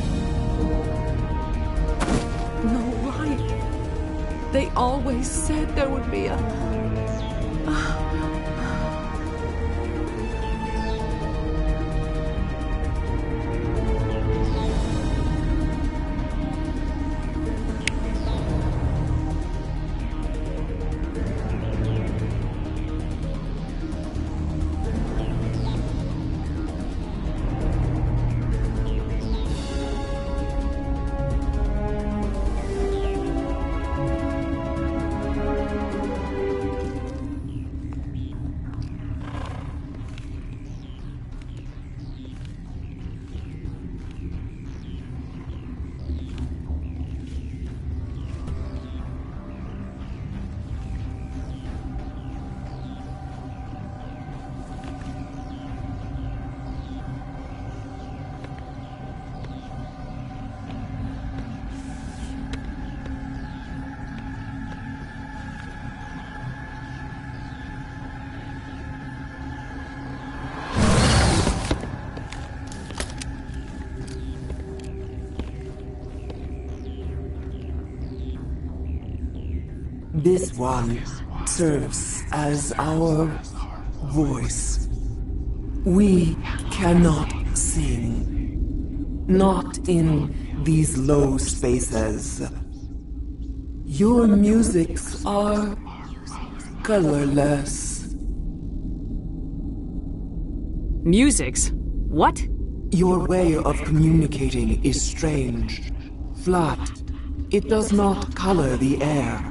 No, right. They always said there would be a...
This one serves as our voice. We cannot sing. Not in these low spaces. Your musics are colorless.
Musics? What?
Your way of communicating is strange. Flat. It does not color the air.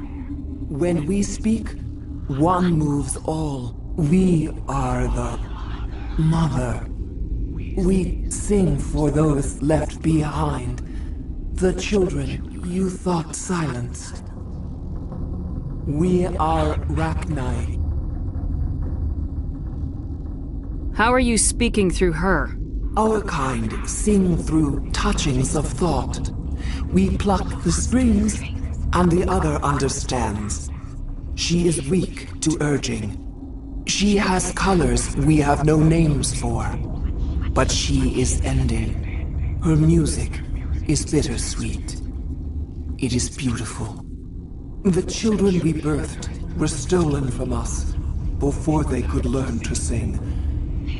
When we speak, one moves all. We are the mother. We sing for those left behind. The children you thought silenced. We are Rachni.
How are you speaking through her?
Our kind sing through touchings of thought. We pluck the strings, and the other understands. She is weak to urging. She has colors we have no names for. But she is ending. Her music is bittersweet. It is beautiful. The children we birthed were stolen from us before they could learn to sing.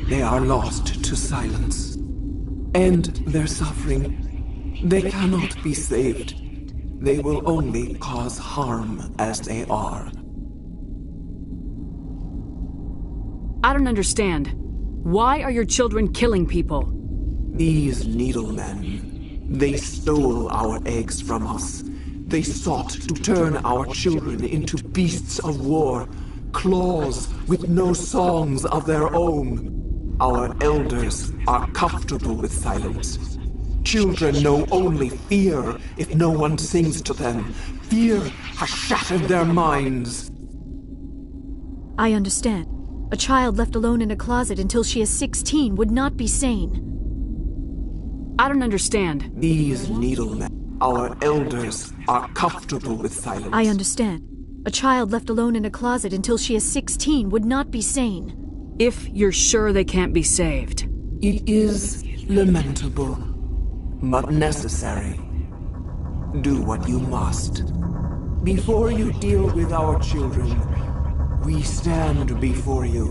They are lost to silence. And their suffering, they cannot be saved. They will only cause harm as they are.
I don't understand. Why are your children killing people?
These needlemen, they stole our eggs from us. They sought to turn our children into beasts of war, claws with no songs of their own. Our elders are comfortable with silence. Children know only fear if no one sings to them. Fear has shattered their minds.
I understand. A child left alone in a closet until she is 16 would not be sane.
I don't understand.
These needlemen, our elders, are comfortable with silence.
I understand. A child left alone in a closet until she is 16 would not be sane.
If you're sure they can't be saved.
It is lamentable, but necessary. Do what you must. Before you deal with our children, we stand before you.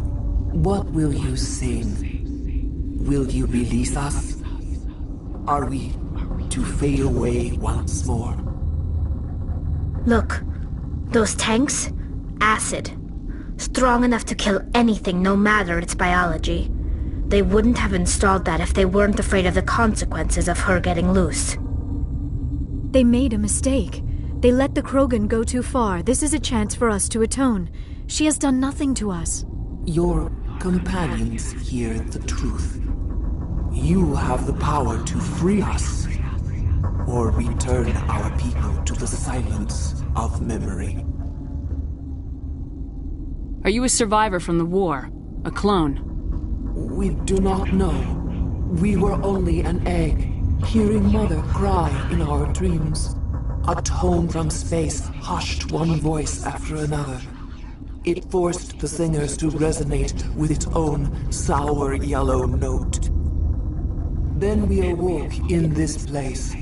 What will you sing? Will you release us? Are we to fade away once more?
Look, those tanks? Acid. Strong enough to kill anything, no matter its biology. They wouldn't have installed that if they weren't afraid of the consequences of her getting loose.
They made a mistake. They let the Krogan go too far. This is a chance for us to atone. She has done nothing to us.
Your companions hear the truth. You have the power to free us, or return our people to the silence of memory.
Are you a survivor from the war? A clone?
We do not know. We were only an egg, hearing Mother cry in our dreams. A tone from space hushed one voice after another. It forced the singers to resonate with its own sour yellow note. Then we awoke in this place,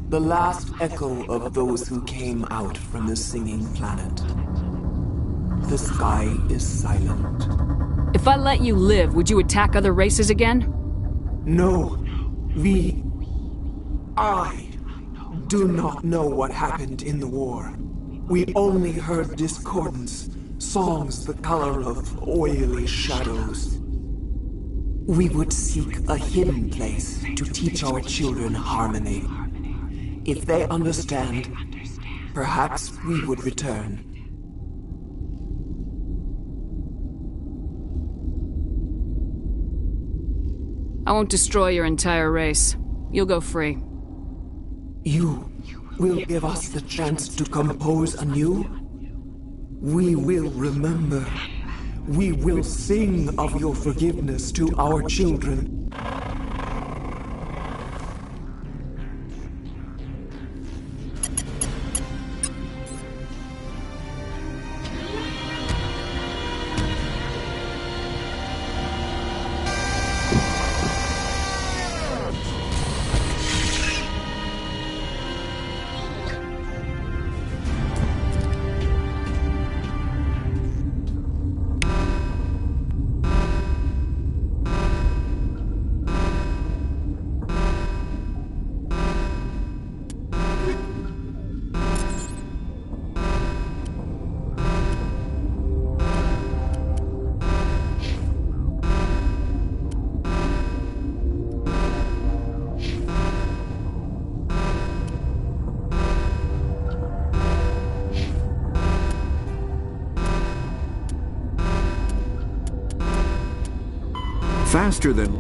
the last echo of those who came out from the singing planet. The sky is silent.
If I let you live, would you attack other races again?
No, I do not know what happened in the war. We only heard discordance, songs the color of oily shadows. We would seek a hidden place to teach our children harmony. If they understand, perhaps we would return.
I won't destroy your entire race. You'll go free.
You will give us the chance to compose anew? We will remember. We will sing of your forgiveness to our children.
Faster than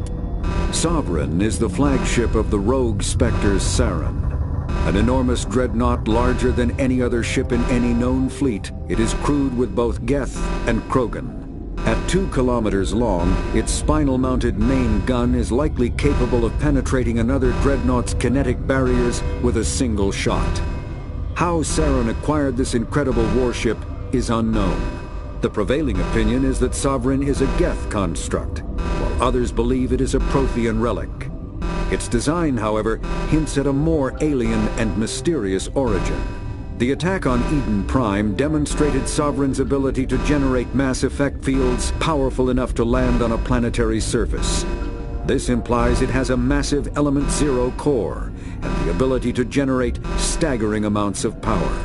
Sovereign is the flagship of the rogue Spectre's Saren. An enormous dreadnought larger than any other ship in any known fleet, it is crewed with both Geth and Krogan. At 2 kilometers long, its spinal-mounted main gun is likely capable of penetrating another dreadnought's kinetic barriers with a single shot. How Saren acquired this incredible warship is unknown. The prevailing opinion is that Sovereign is a Geth construct, while others believe it is a Prothean relic. Its design, however, hints at a more alien and mysterious origin. The attack on Eden Prime demonstrated Sovereign's ability to generate mass effect fields powerful enough to land on a planetary surface. This implies it has a massive Element Zero core and the ability to generate staggering amounts of power.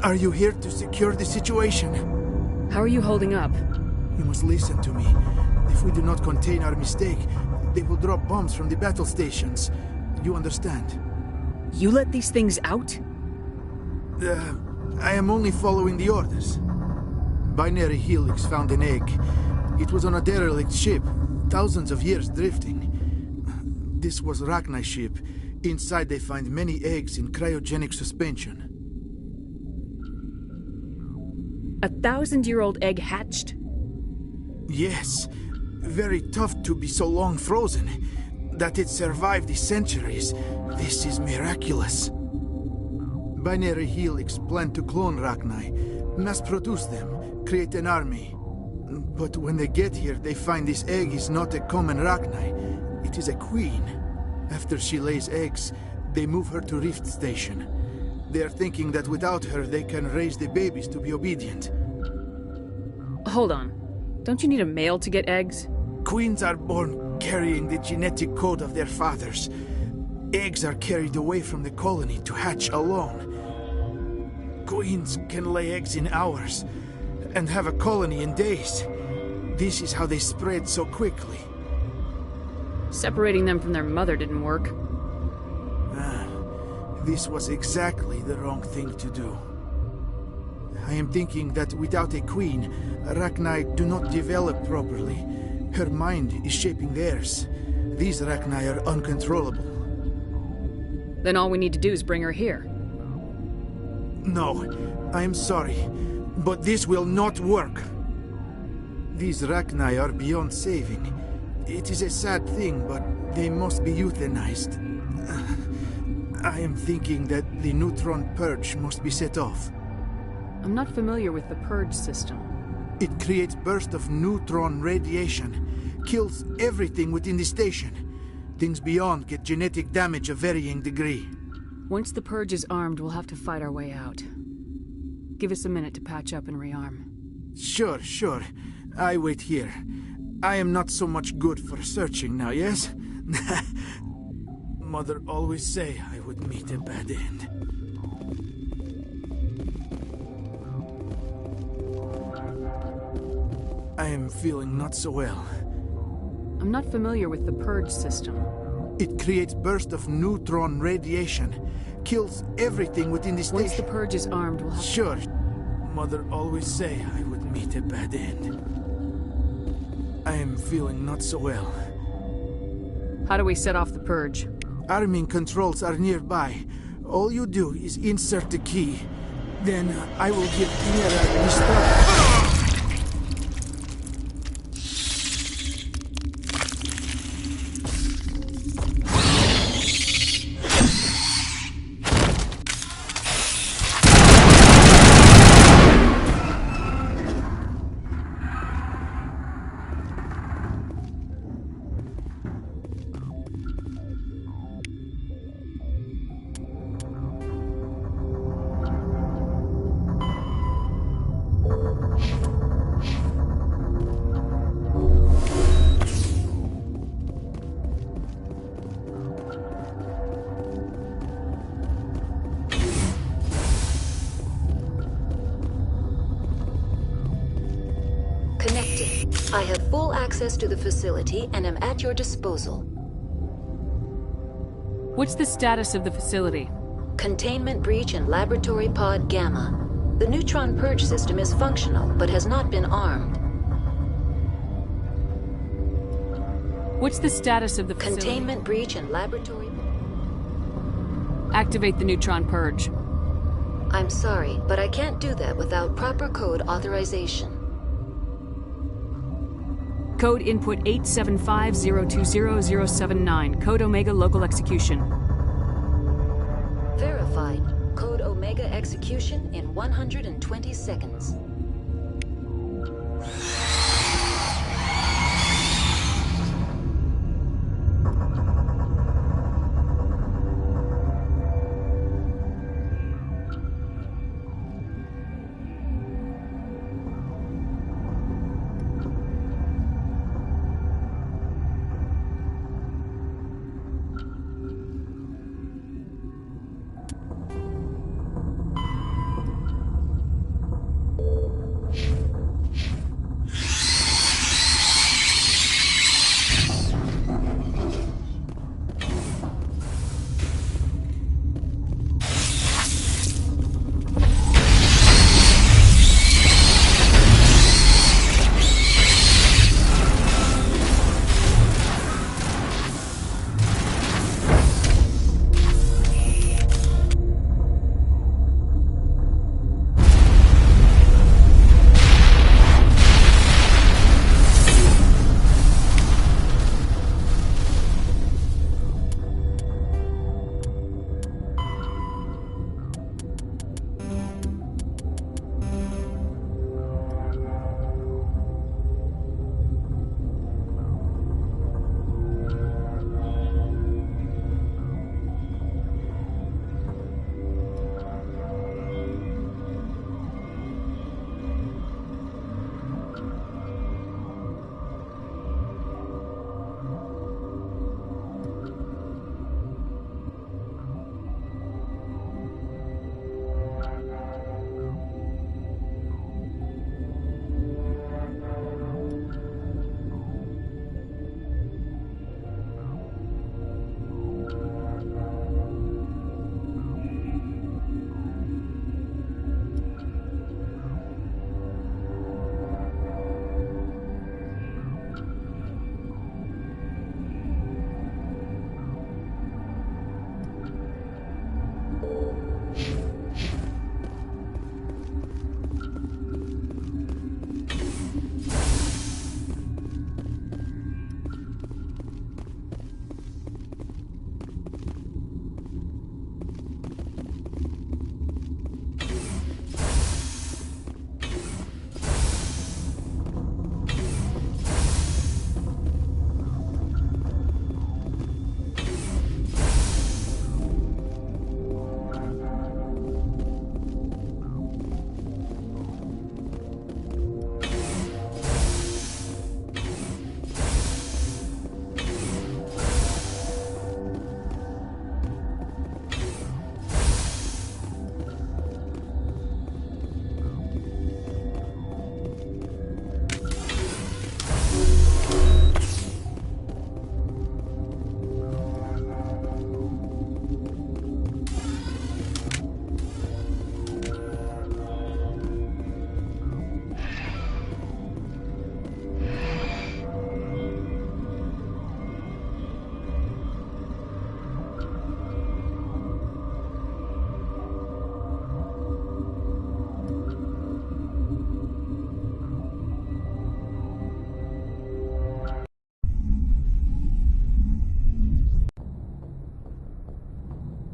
Are you here to secure the situation?
How are you holding up?
You must listen to me. If we do not contain our mistake, they will drop bombs from the battle stations. You understand?
You let these things out?
I am only following the orders. Binary Helix found an egg. It was on a derelict ship, thousands of years drifting. This was Rachni's ship. Inside they find many eggs in cryogenic suspension.
1,000-year-old egg hatched?
Yes. Very tough to be so long frozen. That it survived the centuries. This is miraculous. Binary Helix planned to clone Rachni, mass-produce them, create an army. But when they get here, they find this egg is not a common Rachni. It is a queen. After she lays eggs, they move her to Rift Station. They are thinking that without her, they can raise the babies to be obedient.
Hold on. Don't you need a male to get eggs?
Queens are born carrying the genetic code of their fathers. Eggs are carried away from the colony to hatch alone. Queens can lay eggs in hours and have a colony in days. This is how they spread so quickly.
Separating them from their mother didn't work.
This was exactly the wrong thing to do. I am thinking that without a queen, Rachni do not develop properly. Her mind is shaping theirs. These Rachni are uncontrollable.
Then all we need to do is bring her here.
No, I am sorry, but this will not work. These Rachni are beyond saving. It is a sad thing, but they must be euthanized. I am thinking that the neutron purge must be set off.
I'm not familiar with the purge system.
It creates bursts of neutron radiation, kills everything within the station. Things beyond get genetic damage of varying degree.
Once the purge is armed, we'll have to fight our way out. Give us a minute to patch up and rearm.
Sure. I wait here. I am not so much good for searching now, yes? Mother always say I would meet a bad end. I am feeling not so well.
I'm not familiar with the purge system.
It creates bursts of neutron radiation, kills everything within the station.
Once the purge is armed, we'll have
Sure. Mother always say I would meet a bad end. I am feeling not so well.
How do we set off the purge?
Arming controls are nearby. All you do is insert the key. Then I will give Mira the start.
I have full access to the facility and am at your disposal.
What's the status of the facility?
Containment breach in Laboratory Pod Gamma. The neutron purge system is functional, but has not been armed.
What's the status of the facility?
Containment breach in Laboratory...
Activate the neutron purge.
I'm sorry, but I can't do that without proper code authorization.
Code input 875020079. Code Omega local execution.
Verified. Code Omega execution in 120 seconds.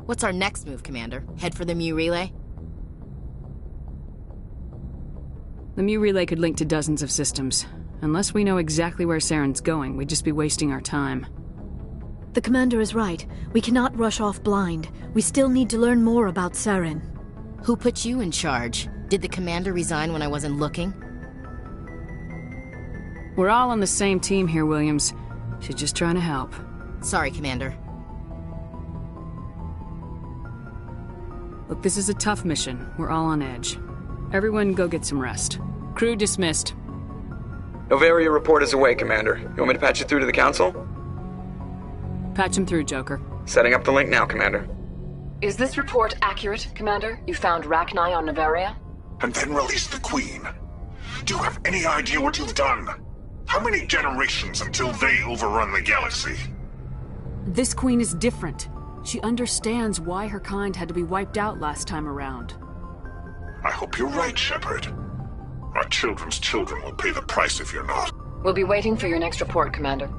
What's our next move, Commander? Head for the Mu relay?
The Mu relay could link to dozens of systems. Unless we know exactly where Saren's going, we'd just be wasting our time.
The Commander is right. We cannot rush off blind. We still need to learn more about Saren.
Who put you in charge? Did the Commander resign when I wasn't looking?
We're all on the same team here, Williams. She's just trying to help.
Sorry, Commander.
Look, this is a tough mission. We're all on edge. Everyone go get some rest. Crew dismissed.
Novaria report is away, Commander. You want me to patch you through to the Council?
Patch him through, Joker.
Setting up the link now, Commander.
Is this report accurate, Commander? You found Rachni on Novaria?
And then released the Queen. Do you have any idea what you've done? How many generations until they overrun the galaxy?
This Queen is different. She understands why her kind had to be wiped out last time around.
I hope you're right, Shepard. Our children's children will pay the price if you're not.
We'll be waiting for your next report, Commander.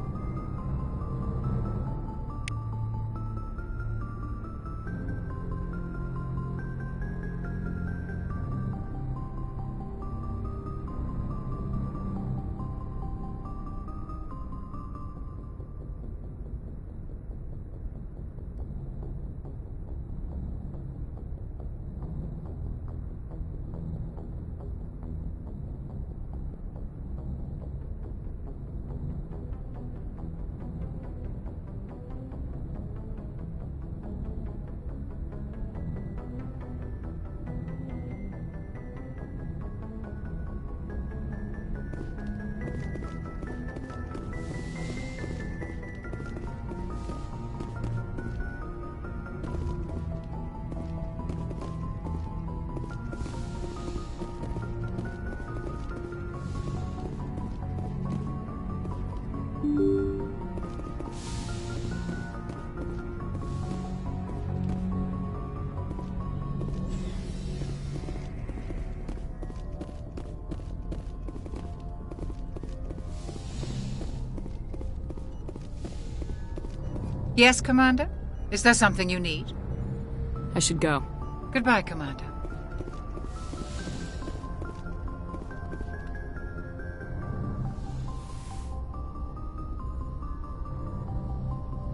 Yes, Commander? Is there something you need?
I should go.
Goodbye, Commander.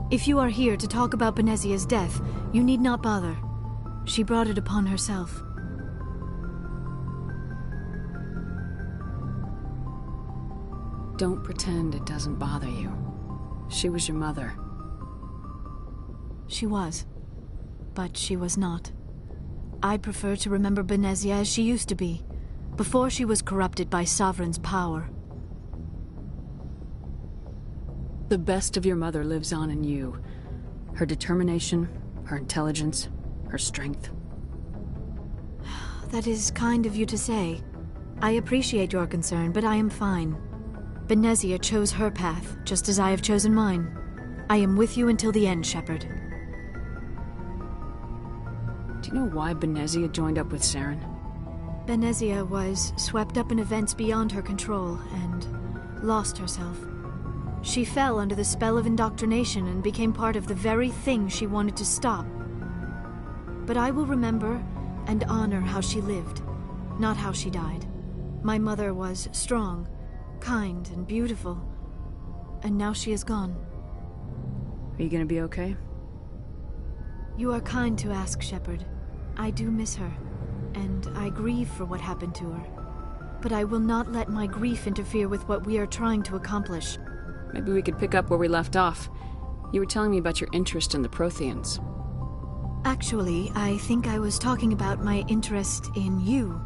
If you are here to talk about Benezia's death, you need not bother. She brought it upon herself.
Don't pretend it doesn't bother you. She was your mother.
She was. But she was not. I prefer to remember Benezia as she used to be, before she was corrupted by Sovereign's power.
The best of your mother lives on in you. Her determination, her intelligence, her strength.
That is kind of you to say. I appreciate your concern, but I am fine. Benezia chose her path, just as I have chosen mine. I am with you until the end, Shepard.
Do you know why Benezia joined up with Saren?
Benezia was swept up in events beyond her control and lost herself. She fell under the spell of indoctrination and became part of the very thing she wanted to stop. But I will remember and honor how she lived, not how she died. My mother was strong, kind, and beautiful, and now she is gone.
Are you gonna be okay?
You are kind to ask, Shepard. I do miss her, and I grieve for what happened to her. But I will not let my grief interfere with what we are trying to accomplish.
Maybe we could pick up where we left off. You were telling me about your interest in the Protheans.
Actually, I think I was talking about my interest in you,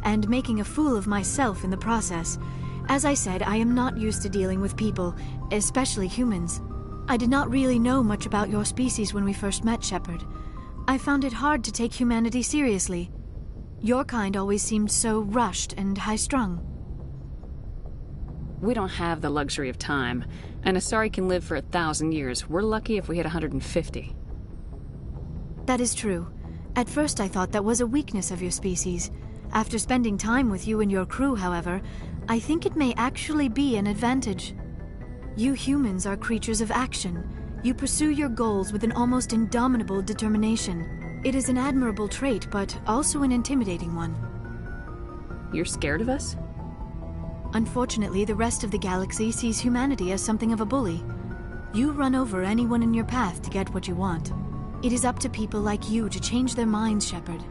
and making a fool of myself in the process. As I said, I am not used to dealing with people, especially humans. I did not really know much about your species when we first met, Shepard. I found it hard to take humanity seriously. Your kind always seemed so rushed and high-strung.
We don't have the luxury of time, and Asari can live for 1,000 years. We're lucky if we hit 150.
That is true. At first I thought that was a weakness of your species. After spending time with you and your crew, however, I think it may actually be an advantage. You humans are creatures of action. You pursue your goals with an almost indomitable determination. It is an admirable trait, but also an intimidating one.
You're scared of us?
Unfortunately, the rest of the galaxy sees humanity as something of a bully. You run over anyone in your path to get what you want. It is up to people like you to change their minds, Shepard.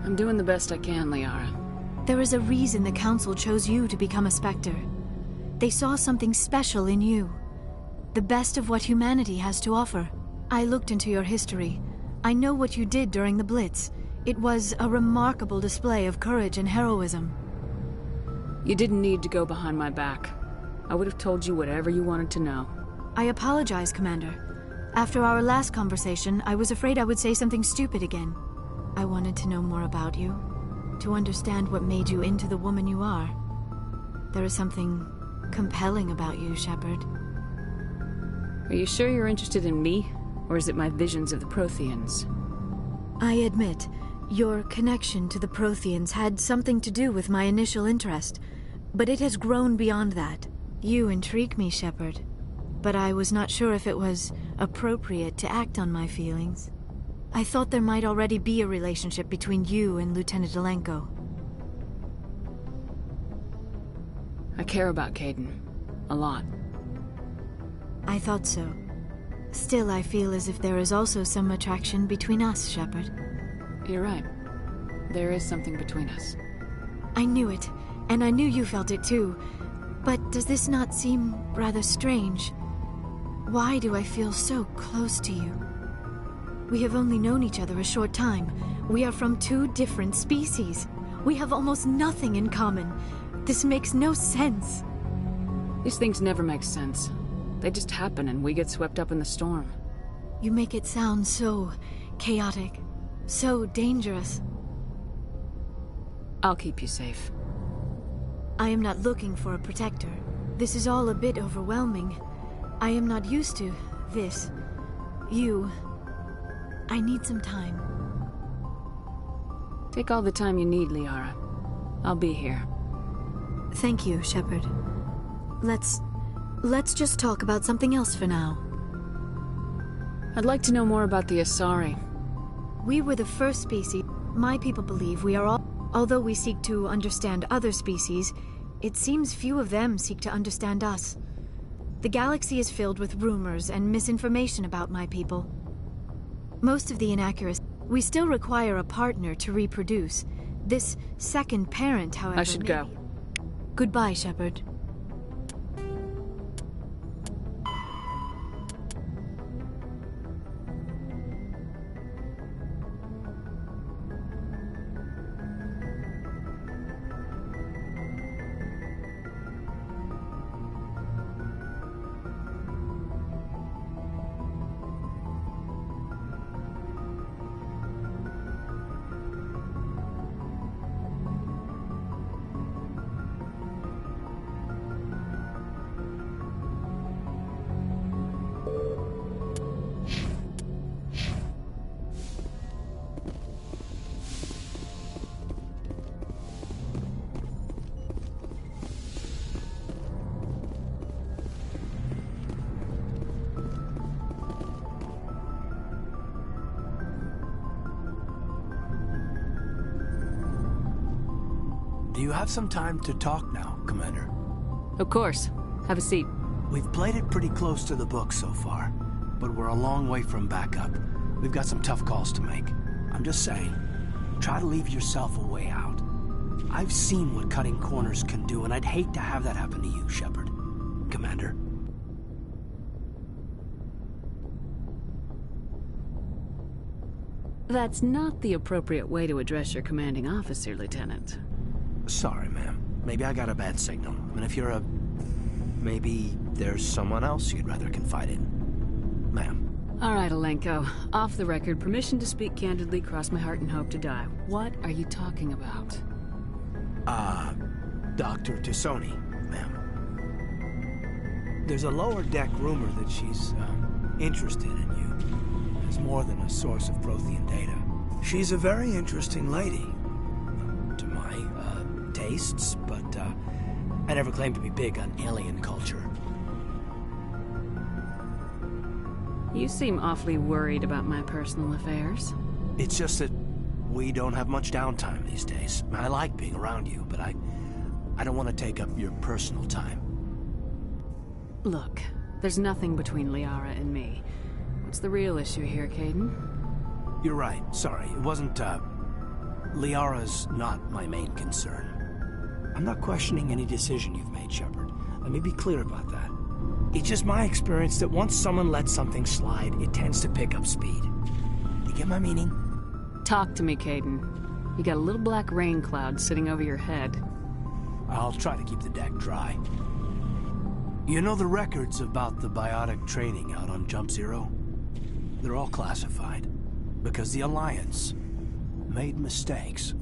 I'm doing the best I can, Liara.
There is a reason the Council chose you to become a Spectre. They saw something special in you. The best of what humanity has to offer. I looked into your history. I know what you did during the Blitz. It was a remarkable display of courage and heroism.
You didn't need to go behind my back. I would have told you whatever you wanted to know.
I apologize, Commander. After our last conversation, I was afraid I would say something stupid again. I wanted to know more about you, to understand what made you into the woman you are. There is something compelling about you, Shepard.
Are you sure you're interested in me, or is it my visions of the Protheans?
I admit, your connection to the Protheans had something to do with my initial interest, but it has grown beyond that. You intrigue me, Shepard, but I was not sure if it was appropriate to act on my feelings. I thought there might already be a relationship between you and Lieutenant Alenko.
I care about Kaidan. A lot.
I thought so. Still, I feel as if there is also some attraction between us, Shepard.
You're right. There is something between us.
I knew it, and I knew you felt it too. But does this not seem rather strange? Why do I feel so close to you? We have only known each other a short time. We are from two different species. We have almost nothing in common. This makes no sense.
These things never make sense. They just happen and we get swept up in the storm.
You make it sound so chaotic, so dangerous.
I'll keep you safe.
I am not looking for a protector. This is all a bit overwhelming. I am not used to this. You. I need some time.
Take all the time you need, Liara. I'll be here.
Thank you, Shepard. Let's just talk about something else for now.
I'd like to know more about the Asari.
We were the first species. My people believe we are all... Although we seek to understand other species, it seems few of them seek to understand us. The galaxy is filled with rumors and misinformation about my people. Most of the inaccuracy... We still require a partner to reproduce. This second parent, however...
I should go.
Goodbye, Shepard.
Do you have some time to talk now, Commander?
Of course. Have a seat.
We've played it pretty close to the book so far, but we're a long way from backup. We've got some tough calls to make. I'm just saying, try to leave yourself a way out. I've seen what cutting corners can do, and I'd hate to have that happen to you, Shepard. Commander.
That's not the appropriate way to address your commanding officer, Lieutenant.
Sorry, ma'am. Maybe I got a bad signal. I mean, if you're a... Maybe there's someone else you'd rather confide in. Ma'am.
All right, Alenko. Off the record, permission to speak candidly, cross my heart and hope to die. What are you talking about?
Dr. Tassoni, ma'am. There's a lower deck rumor that she's, interested in you. As more than a source of Prothean data. She's a very interesting lady. To my, tastes, but, I never claimed to be big on alien culture.
You seem awfully worried about my personal affairs.
It's just that we don't have much downtime these days. I like being around you, but I don't want to take up your personal time.
Look, there's nothing between Liara and me. What's the real issue here, Caden?
You're right. Sorry. It wasn't, Liara's not my main concern. I'm not questioning any decision you've made, Shepard. Let me be clear about that. It's just my experience that once someone lets something slide, it tends to pick up speed. You get my meaning?
Talk to me, Caden. You got a little black rain cloud sitting over your head.
I'll try to keep the deck dry. You know the records about the biotic training out on Jump Zero? They're all classified, because the Alliance made mistakes.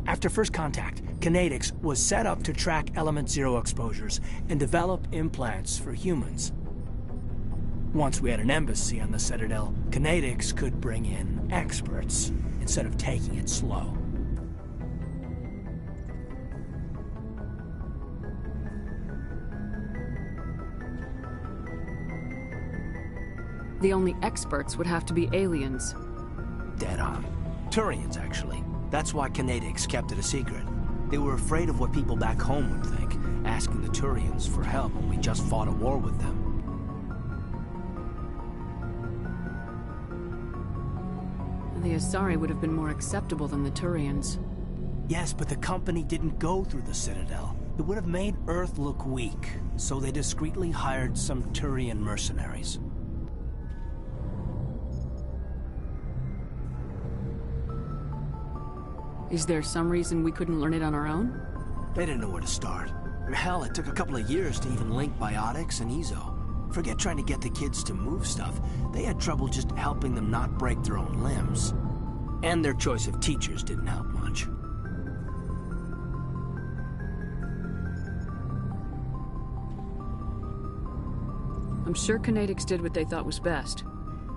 After first contact, Kinetics was set up to track Element Zero exposures and develop implants for humans. Once we had an embassy on the Citadel, Kinetics could bring in experts instead of taking it slow.
The only experts would have to be aliens.
Dead on. Turians, actually. That's why Kinetics kept it a secret. They were afraid of what people back home would think, asking the Turians for help when we just fought a war with them.
The Asari would have been more acceptable than the Turians.
Yes, but the company didn't go through the Citadel. It would have made Earth look weak, so they discreetly hired some Turian mercenaries.
Is there some reason we couldn't learn it on our own?
They didn't know where to start. Hell, it took a couple of years to even link biotics and Ezo. Forget trying to get the kids to move stuff. They had trouble just helping them not break their own limbs. And their choice of teachers didn't help much.
I'm sure Kinetics did what they thought was best.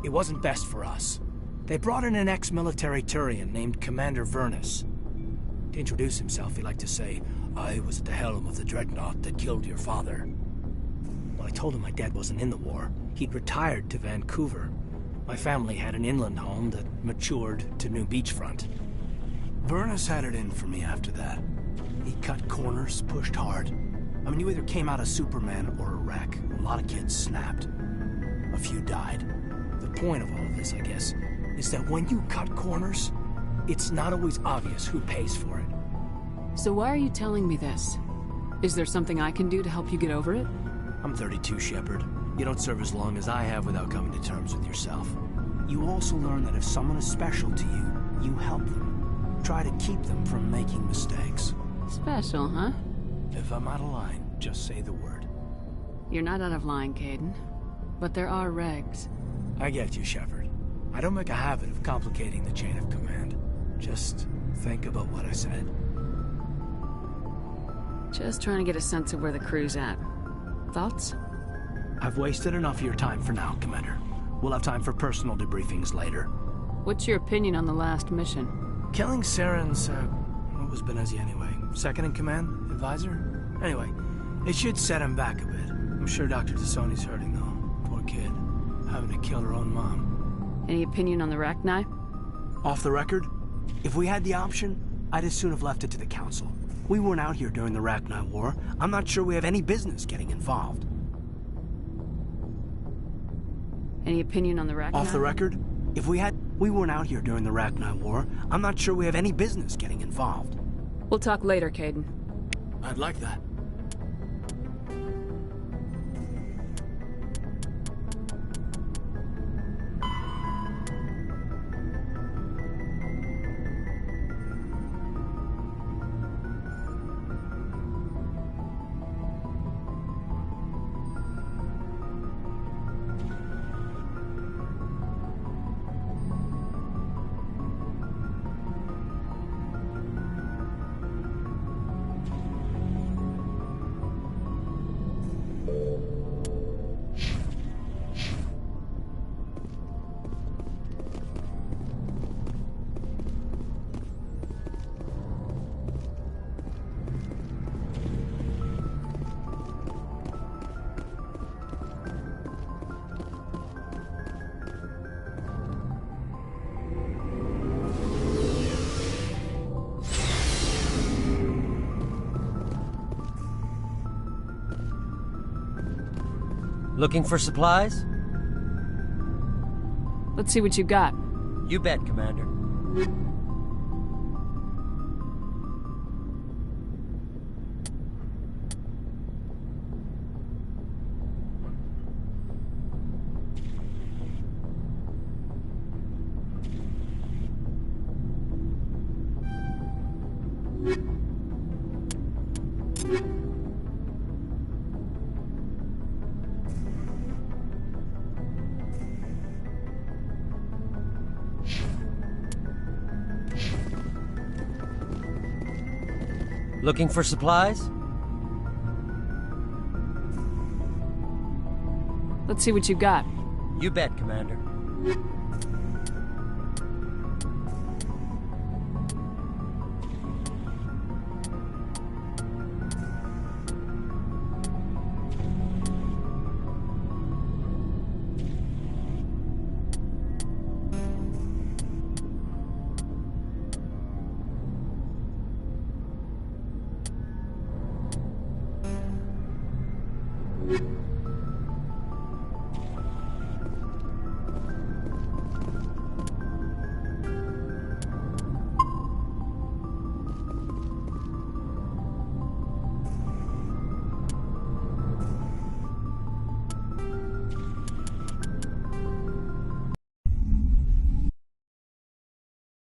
It wasn't best for us. They brought in an ex-military Turian named Commander Vernus. To introduce himself, he liked to say, "I was at the helm of the dreadnought that killed your father." Well, I told him my dad wasn't in the war. He'd retired to Vancouver. My family had an inland home that matured to new beachfront. Vernus had it in for me after that. He cut corners, pushed hard. I mean, you either came out a Superman or a wreck. A lot of kids snapped. A few died. The point of all of this, I guess, is that when you cut corners, it's not always obvious who pays for it.
So why are you telling me this? Is there something I can do to help you get over it?
I'm 32, Shepard. You don't serve as long as I have without coming to terms with yourself. You also learn that if someone is special to you, you help them. Try to keep them from making mistakes.
Special, huh?
If I'm out of line, just say the word.
You're not out of line, Caden. But there are regs.
I get you, Shepard. I don't make a habit of complicating the chain of command. Just think about what I said.
Just trying to get a sense of where the crew's at. Thoughts?
I've wasted enough of your time for now, Commander. We'll have time for personal debriefings later.
What's your opinion on the last mission?
Killing Saren's, what was Benezi anyway? Second in command? Advisor? Anyway, it should set him back a bit. I'm sure Dr. Tassoni's hurting, though. Poor kid. Having to kill her own mom.
Any opinion on the Rachni?
Off the record? If we had the option, I'd as soon have left it to the Council. We weren't out here during the Rachni War. I'm not sure we have any business getting involved.
Any opinion on the Rachni?
Off the record? If we weren't out here during the Rachni War. I'm not sure we have any business getting involved.
We'll talk later, Caden.
I'd like that.
Looking for supplies?
Let's see what you got.
You bet, Commander. Looking for supplies?
Let's see what you got.
You bet, Commander.